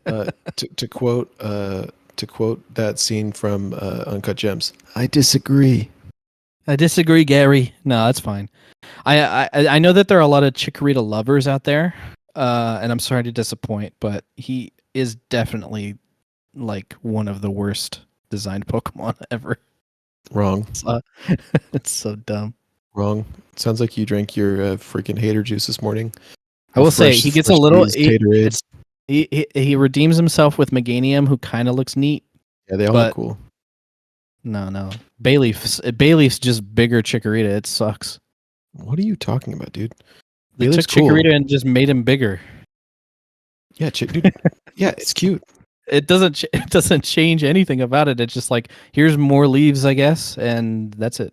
To quote that scene from Uncut Gems, I disagree. I disagree, Gary. No, that's fine. I know that there are a lot of Chikorita lovers out there, and I'm sorry to disappoint, but he is definitely like one of the worst designed Pokemon ever. Wrong. It's so dumb. Wrong. Sounds like you drank your freaking hater juice this morning. I will say he gets a little. Taterade. He redeems himself with Meganium, who kind of looks neat. Yeah, they all look cool. No. Bayleaf's just bigger Chikorita. It sucks. What are you talking about, dude? They Bayleaf's took Chikorita and just made him bigger. Yeah, dude. Yeah, it's cute. It doesn't change anything about it. It's just like, here's more leaves, I guess, and that's it.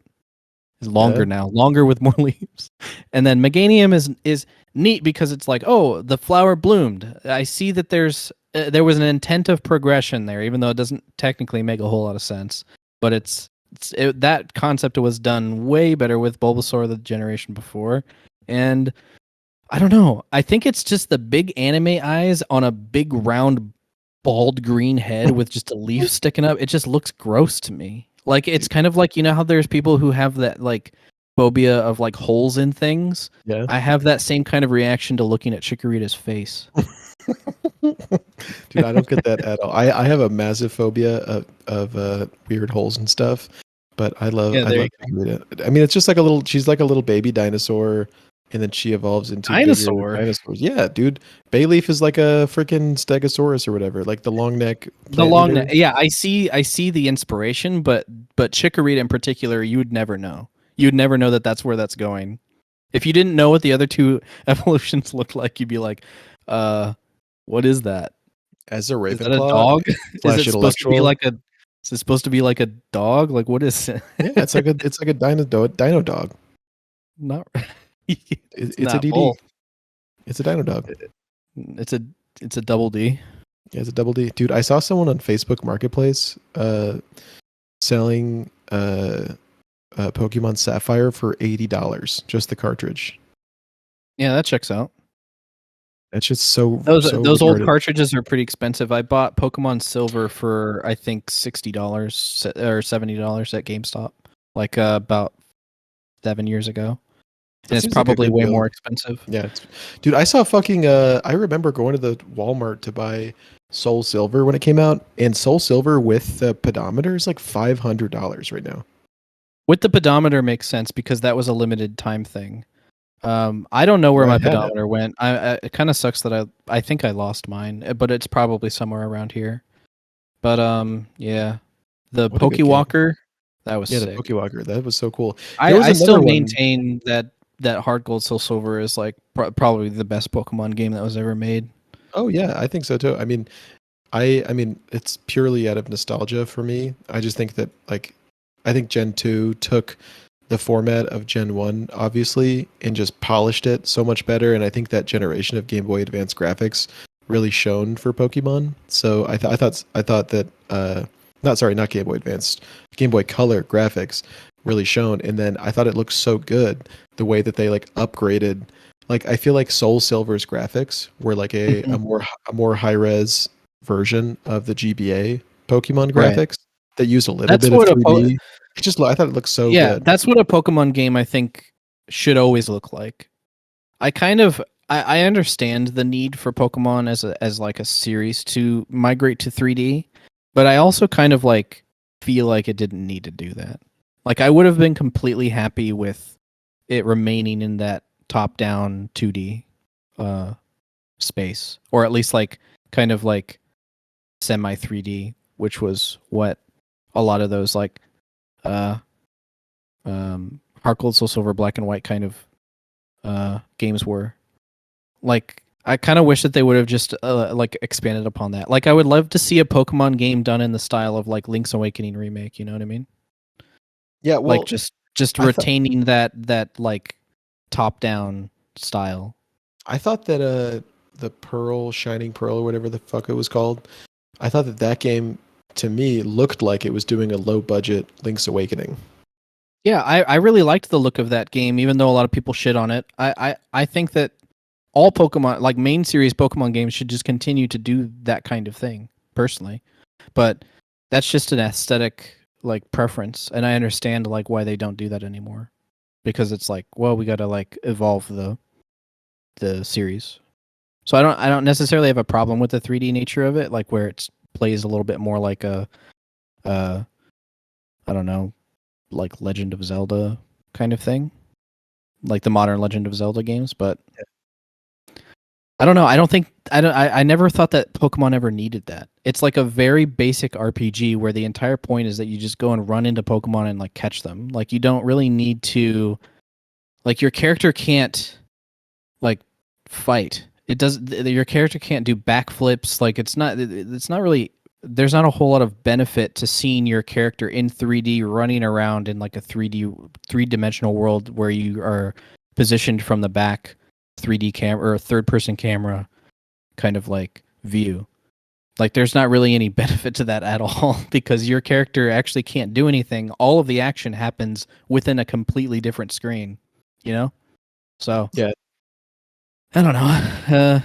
It's longer now, longer with more leaves. And then Meganium is neat because it's like, oh, the flower bloomed. I see that there was an intent of progression there, even though it doesn't technically make a whole lot of sense. But that concept was done way better with Bulbasaur the generation before. And I don't know. I think it's just the big anime eyes on a big round bald green head with just a leaf sticking up. It just looks gross to me. Like, it's kind of like, you know how there's people who have that like phobia of like holes in things? Yeah. I have that same kind of reaction to looking at Chikorita's face. Dude, I don't get that at all. I have a massive phobia of weird holes and stuff, but I love Chikorita. I mean, it's just like she's like a little baby dinosaur, and then she evolves into bigger dinosaurs. Yeah, dude. Bayleaf is like a freaking Stegosaurus or whatever, like the long neck. The long neck. Yeah, I see the inspiration, but Chikorita in particular, you would never know. You'd never know that that's where that's going. If you didn't know what the other two evolutions looked like, you'd be like, what is that? As a Ravenclaw? Is that a dog? Is it supposed to be like a? Is it supposed to be like a dog? Like, what is it? Yeah, it's like a dino dog. Not. It's a DD. Both. It's a dino dog. It's a double D. Yeah, it's a double D. Dude, I saw someone on Facebook Marketplace selling Pokemon Sapphire for $80, just the cartridge. Yeah, that checks out. That's just so those old cartridges are pretty expensive. I bought Pokemon Silver for I think $60 or $70 at GameStop, like about 7 years ago. And it's probably way more expensive. Yeah, dude, I saw fucking. I remember going to the Walmart to buy Soul Silver when it came out, and Soul Silver with the pedometer is like $500 right now. With the pedometer makes sense because that was a limited time thing. I don't know where my pedometer went. It kind of sucks that I think I lost mine, but it's probably somewhere around here. But yeah, the Pokewalker, that was sick. The Pokewalker, that was so cool. I still maintain that Heart Gold Soul Silver is like probably the best Pokemon game that was ever made. Oh yeah, I think so too. I mean, I mean, it's purely out of nostalgia for me. I just think that I think Gen 2 took the format of Gen 1, obviously, and just polished it so much better. And I think that generation of Game Boy Advance graphics really shone for Pokemon. So I thought that not Game Boy Advance, Game Boy Color graphics really shone. And then I thought it looked so good the way that they upgraded. I feel like Soul Silver's graphics were like a more high res version of the GBA Pokemon Right. graphics that use a little That's bit of what 3D. I thought it looked so yeah, good. that's what a Pokemon game I think should always look like. I kind of I understand the need for Pokemon as like a series to migrate to 3D, but I also kind of like feel like it didn't need to do that. Like I would have been completely happy with it remaining in that top-down 2D uh space, or at least like kind of like semi 3D, which was what a lot of those like uh Heart Gold Soul Silver Black and White kind of games were. Like I kind of wish that they would have just like expanded upon that. Like I would love to see a Pokemon game done in the style of like Link's Awakening remake, you know what I mean? Yeah, Like well, just I thought retaining that like top down style. I thought that the Pearl Shining Pearl or whatever the fuck it was called, I thought that game to me looked like it was doing a low budget Link's Awakening. Yeah, I really liked the look of that game, even though a lot of people shit on it. I think that all Pokemon, like main series Pokemon games, should just continue to do that kind of thing, personally. But that's just an aesthetic like preference, and I understand like why they don't do that anymore, because it's like, well, we got to like evolve the series. So I don't necessarily have a problem with the 3D nature of it, like where it plays a little bit more like a I don't know, like Legend of Zelda kind of thing, like the modern Legend of Zelda games. But I don't know. I don't think I never thought that Pokemon ever needed that. It's like a very basic RPG where the entire point is that you just go and run into Pokemon and like catch them. Like you don't really need to, like your character can't like fight. It does your character can't do backflips. Like it's not really, there's not a whole lot of benefit to seeing your character in 3D running around in like a 3-dimensional world where you are positioned from the back 3D camera or third person camera kind of like view. Like there's not really any benefit to that at all because your character actually can't do anything. All of the action happens within a completely different screen, you know? So, Yeah. I don't know.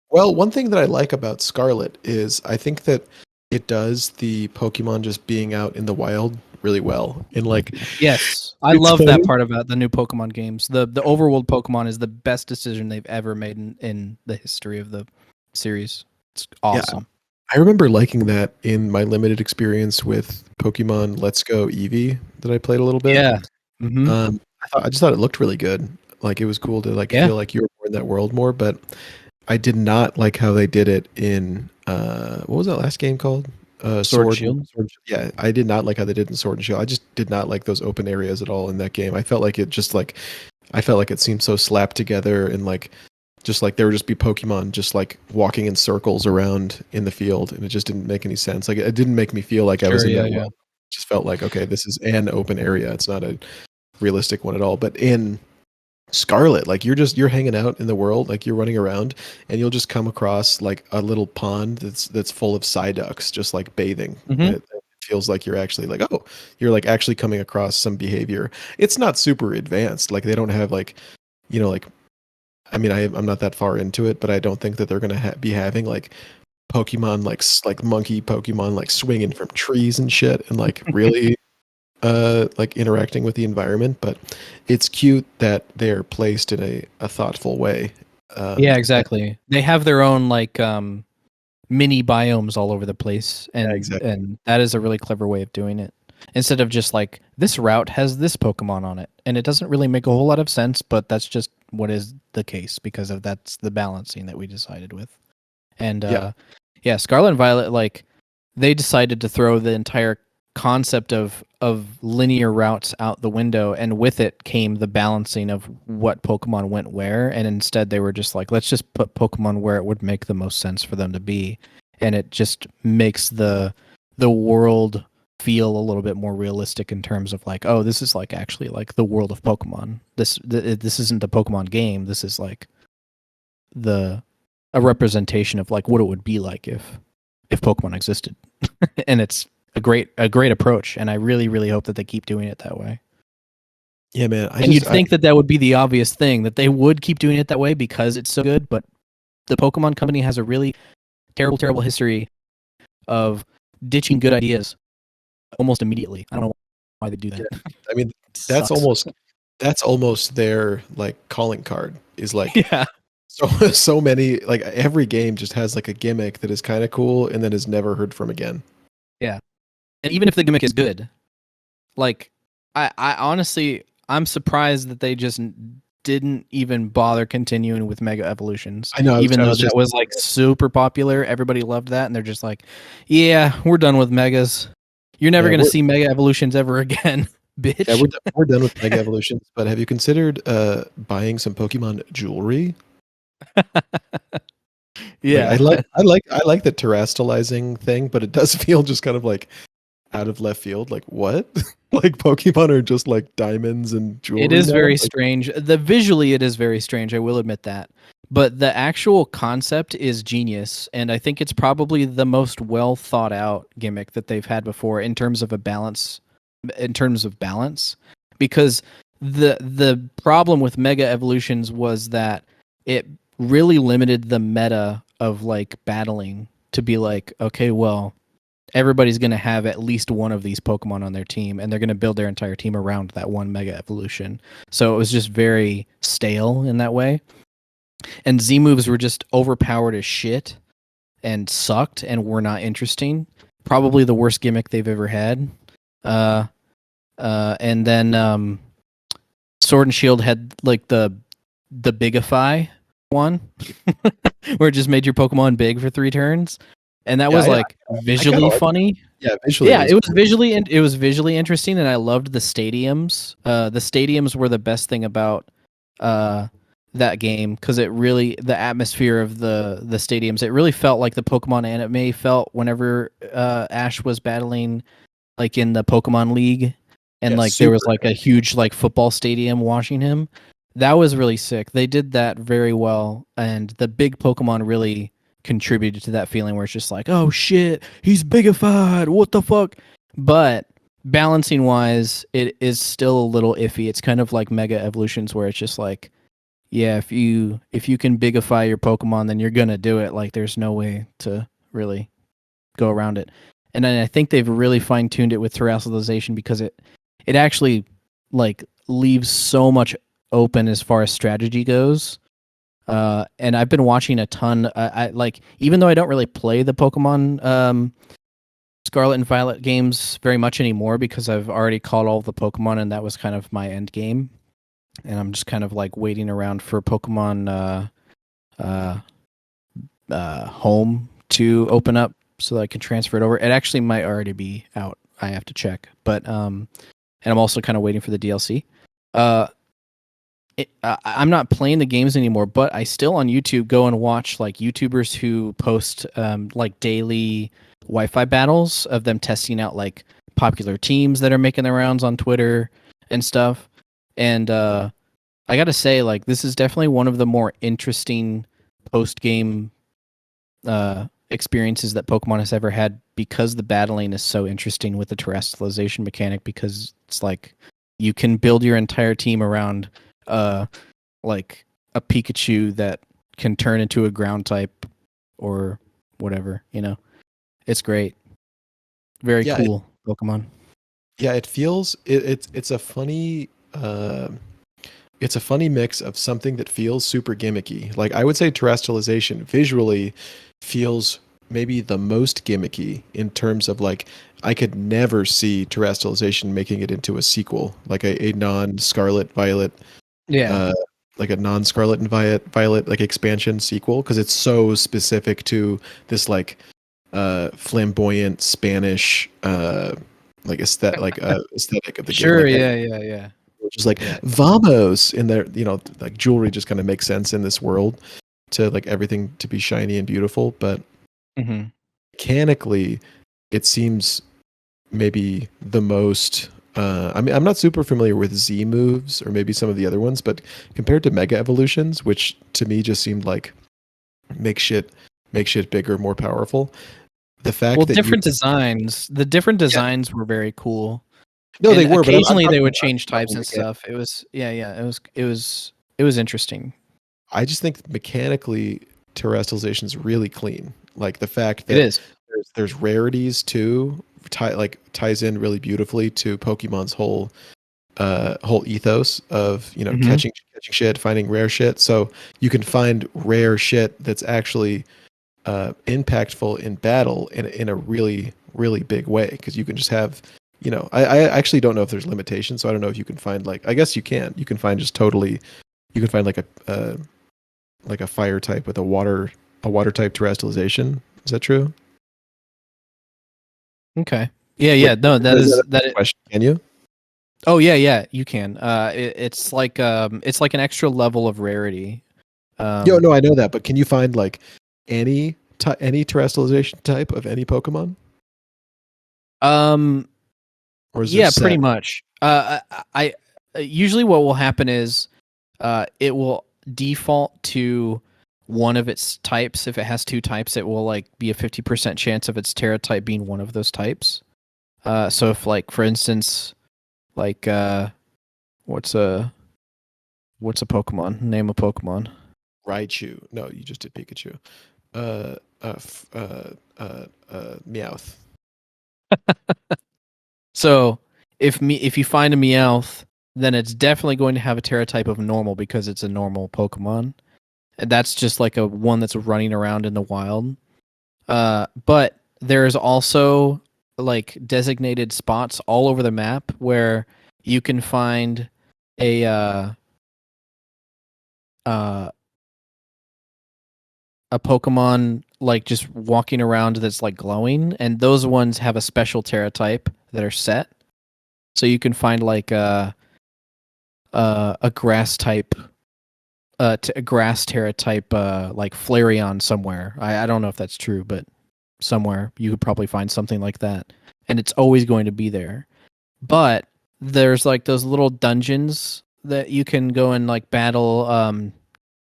Well, one thing that I like about Scarlet is I think that it does the Pokemon just being out in the wild really well. In like, Yes, I It's love funny. that part about the new Pokemon games. The overworld Pokemon is the best decision they've ever made in the history of the series. It's awesome. I remember liking that in my limited experience with Pokemon Let's Go Eevee that I played a little bit. Yeah. Mm-hmm. I just thought it looked really good. Like it was cool to like Yeah. feel like you were more in that world more, but I did not like how they did it in what was that last game called? Sword and Shield. Yeah, I did not like how they did in Sword and Shield. I just did not like those open areas at all in that game. I felt like it seemed so slapped together and like just like there would just be Pokemon just like walking in circles around in the field, and it just didn't make any sense. Like it didn't make me feel like I was Sure, in yeah, that yeah. world. It just felt like, okay, this is an open area. It's not a realistic one at all. But in Scarlet, like you're hanging out in the world, like you're running around, and you'll just come across like a little pond that's full of Psyducks just like bathing. Mhm. It feels like you're actually like, oh, you're like actually coming across some behavior. It's not super advanced. Like they don't have like, like, I mean, I'm not that far into it, but I don't think that they're gonna be having like Pokemon like monkey Pokemon like swinging from trees and shit and like really like interacting with the environment. But it's cute that they're placed in a thoughtful way. Yeah, exactly. They have their own like mini biomes all over the place, and exactly. and that is a really clever way of doing it. Instead of just like this route has this Pokemon on it, and it doesn't really make a whole lot of sense, but that's just what is the case because of that's the balancing that we decided with. And yeah, Scarlet and Violet, like they decided to throw the entire concept of linear routes out the window, and with it came the balancing of what Pokemon went where, and instead they were just like, let's just put Pokemon where it would make the most sense for them to be, and it just makes the world feel a little bit more realistic in terms of like, oh, this is like actually like the world of Pokemon. This isn't a Pokemon game. This is like a representation of like what it would be like if Pokemon existed. And it's a great approach, and I really hope that they keep doing it that way. Yeah, man. You'd think that would be the obvious thing, that they would keep doing it that way because it's so good, but the Pokemon company has a really terrible history of ditching good ideas almost immediately. I don't know why they do that. I mean, Sucks. that's almost their like calling card is like Yeah. so many, like every game just has like a gimmick that is kind of cool and then is never heard from again. Yeah. And even if the gimmick is good, like I honestly I'm surprised that they just didn't even bother continuing with Mega Evolutions. I know, Even I though was that just- was like super popular, everybody loved that, and they're just like, yeah, we're done with Megas. You're never Yeah, gonna we're- see Mega Evolutions ever again, bitch. Yeah, we're done with Mega Evolutions, but have you considered buying some Pokemon jewelry? Yeah. Like, I like the terrestrializing thing, but it does feel just kind of like out of left field. Like what? Like Pokemon are just like diamonds and jewelry. It is now? very Like, strange. Visually it is very strange, I will admit that. But the actual concept is genius, and I think it's probably the most well thought out gimmick that they've had before in terms of balance, because the problem with Mega Evolutions was that it really limited the meta of like battling to be like, okay, well, everybody's going to have at least one of these Pokemon on their team, and they're going to build their entire team around that one Mega Evolution. So it was just very stale in that way. And Z moves were just overpowered as shit and sucked and were not interesting. Probably the worst gimmick they've ever had. And then Sword and Shield had like the Bigify one, where it just made your Pokemon big for 3 turns, and that was like visually funny. yeah, visually. Yeah, it was visually interesting, and I loved the stadiums. The stadiums were the best thing about that game, because it really, the atmosphere of the stadiums, it really felt like the Pokemon anime felt whenever Ash was battling like in the Pokemon League, and Yeah, like there was super. like a huge like football stadium watching him. That was really sick. They did that very well, and the big Pokemon really contributed to that feeling where it's just like, oh shit, he's bigified, what the fuck? But balancing wise, it is still a little iffy. It's kind of like Mega Evolutions, where it's just like, yeah, if you can bigify your Pokemon, then you're gonna do it. Like there's no way to really go around it. And then I think they've really fine tuned it with terrestrialization, because it actually like leaves so much open as far as strategy goes. And I've been watching a ton. I like, even though I don't really play the Pokemon Scarlet and Violet games very much anymore, because I've already caught all the Pokemon, and that was kind of my end game. And I'm just kind of like waiting around for Pokemon Home to open up so that I can transfer it over. It actually might already be out. I have to check. But and I'm also kind of waiting for the DLC. I'm not playing the games anymore, but I still on YouTube go and watch like YouTubers who post like daily Wi-Fi battles of them testing out like popular teams that are making their rounds on Twitter and stuff. And I gotta say, like, this is definitely one of the more interesting post-game experiences that Pokemon has ever had, because the battling is so interesting with the terrestrialization mechanic, because it's like you can build your entire team around like a Pikachu that can turn into a ground type or whatever, you know. It's great. Very cool Pokemon. Yeah, it feels it's a funny it's a funny mix of something that feels super gimmicky. Like I would say terrestrialization visually feels maybe the most gimmicky in terms of like I could never see terrestrialization making it into a sequel, like a non-Scarlet Violet like a non-Scarlet and Violet like expansion sequel, because it's so specific to this like flamboyant Spanish like aesthetic of the Sure, game. Like, yeah. just like vamos in there, you know, like jewelry just kind of makes sense in this world to like everything to be shiny and beautiful, but mechanically it seems maybe the most I mean, I'm not super familiar with Z moves or maybe some of the other ones, but compared to Mega Evolutions, which to me just seemed like make shit bigger, more powerful. The fact that different designs. The different designs were very cool. No, And they were. But occasionally I'm they would talking change types and stuff. It was it was interesting. I just think mechanically terrestrialization is really clean. Like the fact that It is. there's rarities too. Ties in really beautifully to Pokemon's whole ethos of catching shit, finding rare shit. So you can find rare shit that's actually impactful in battle in a really really big way, because you can just have I actually don't know if there's limitations, so I don't know if you can find I guess you can find just totally you can find like a fire type with a water type terrestrialization. Is that true? Okay. Yeah. No, that is that. Question. Can you? Oh yeah. You can. It's like an extra level of rarity. No, I know that, but can you find any any terrestrialization type of any Pokemon? Or is there Pretty much. I usually what will happen is, it will default to one of its types. If it has two types, it will be a 50% chance of its Terra type being one of those types. So if for instance, what's a Pokemon? Name a Pokemon. Raichu. No, you just did Pikachu. Meowth. So if you find a Meowth, then it's definitely going to have a Terra type of normal because it's a normal Pokemon. And that's just a one that's running around in the wild. But there's also designated spots all over the map where you can find a Pokemon just walking around that's glowing, and those ones have a special Terra type that are set. So you can find a grass type, a grass Terra type, Flareon somewhere. I don't know if that's true, but somewhere you could probably find something like that, and it's always going to be there. But there's those little dungeons that you can go and battle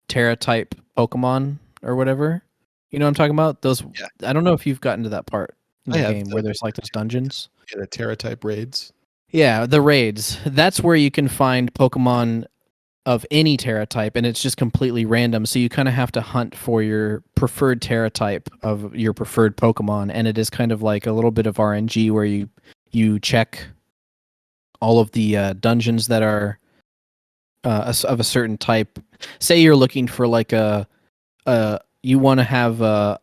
Terra type Pokemon or whatever. You know what I'm talking about? Those. Yeah. I don't know if you've gotten to that part in the I have game where there's those dungeons. Yeah, the Terra type raids. Yeah, the raids. That's where you can find Pokemon of any Terra type, and it's just completely random. So you kind of have to hunt for your preferred Terra type of your preferred Pokemon, and it is kind of like a little bit of RNG where you check all of the dungeons that are of a certain type. Say you're looking for you want to have a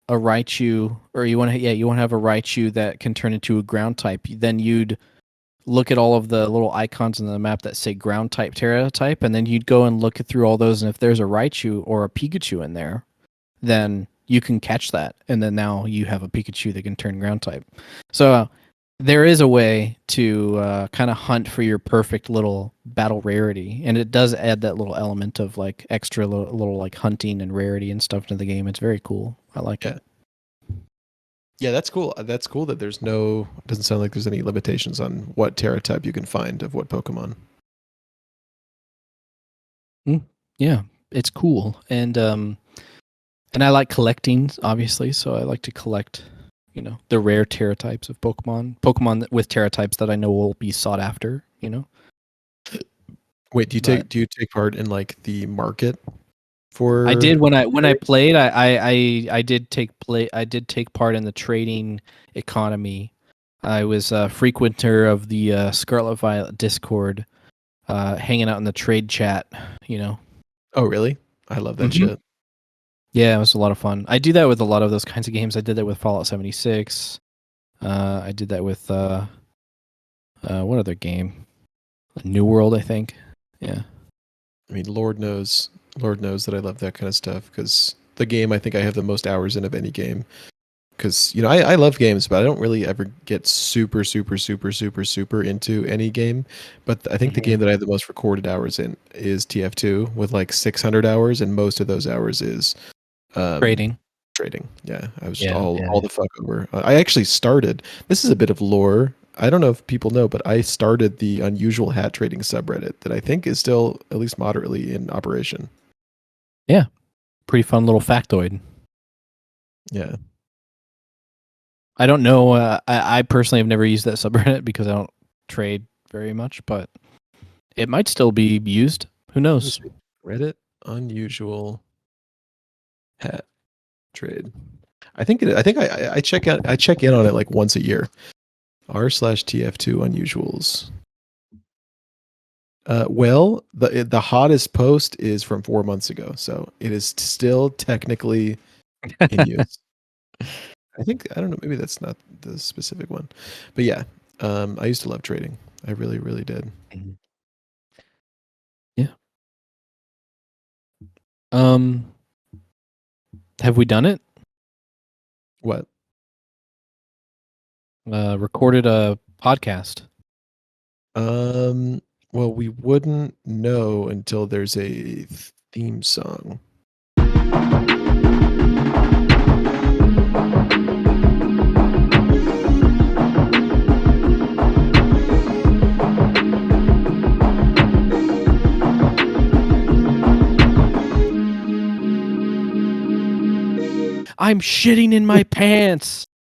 Raichu, or you want to have a Raichu that can turn into a ground type. Then you'd look at all of the little icons on the map that say ground type, Terra type, and then you'd go and look through all those, and if there's a Raichu or a Pikachu in there, then you can catch that, and then now you have a Pikachu that can turn ground type. So there is a way to kind of hunt for your perfect little battle rarity, and it does add that little element of extra little hunting and rarity and stuff to the game. It's very cool. I like it. Yeah, that's cool. That's cool that there's no. It doesn't sound like there's any limitations on what Terra type you can find of what Pokemon. Yeah, it's cool, and I like collecting, obviously. So I like to collect, the rare Terra types of Pokemon with Terra types that I know will be sought after. Wait, do you take part in the market? I did when I played. I did take part in the trading economy. I was a frequenter of the Scarlet Violet Discord, hanging out in the trade chat. Oh, really? I love that shit. Yeah, it was a lot of fun. I do that with a lot of those kinds of games. I did that with Fallout 76. I did that with what other game? New World, I think. Yeah. I mean, Lord knows that I love that kind of stuff, because the game I think I have the most hours in of any game. Because I love games, but I don't really ever get super into any game. But I think the game that I have the most recorded hours in is TF2 with 600 hours, and most of those hours is trading. Yeah, I was all the fuck over. I actually started. This is a bit of lore. I don't know if people know, but I started the unusual hat trading subreddit that I think is still at least moderately in operation. Yeah, pretty fun little factoid. Yeah. I don't know. I personally have never used that subreddit because I don't trade very much, but it might still be used. Who knows? Reddit unusual hat trade. I think I check out. I check in on it like once a year. r/tf2 unusuals. Well, the hottest post is from 4 months ago, so it is still technically in use. I think I don't know. Maybe that's not the specific one, but yeah, I used to love trading. I really, really did. Yeah. Have we done it? What? Recorded a podcast. Well, we wouldn't know until there's a theme song. I'm shitting in my pants.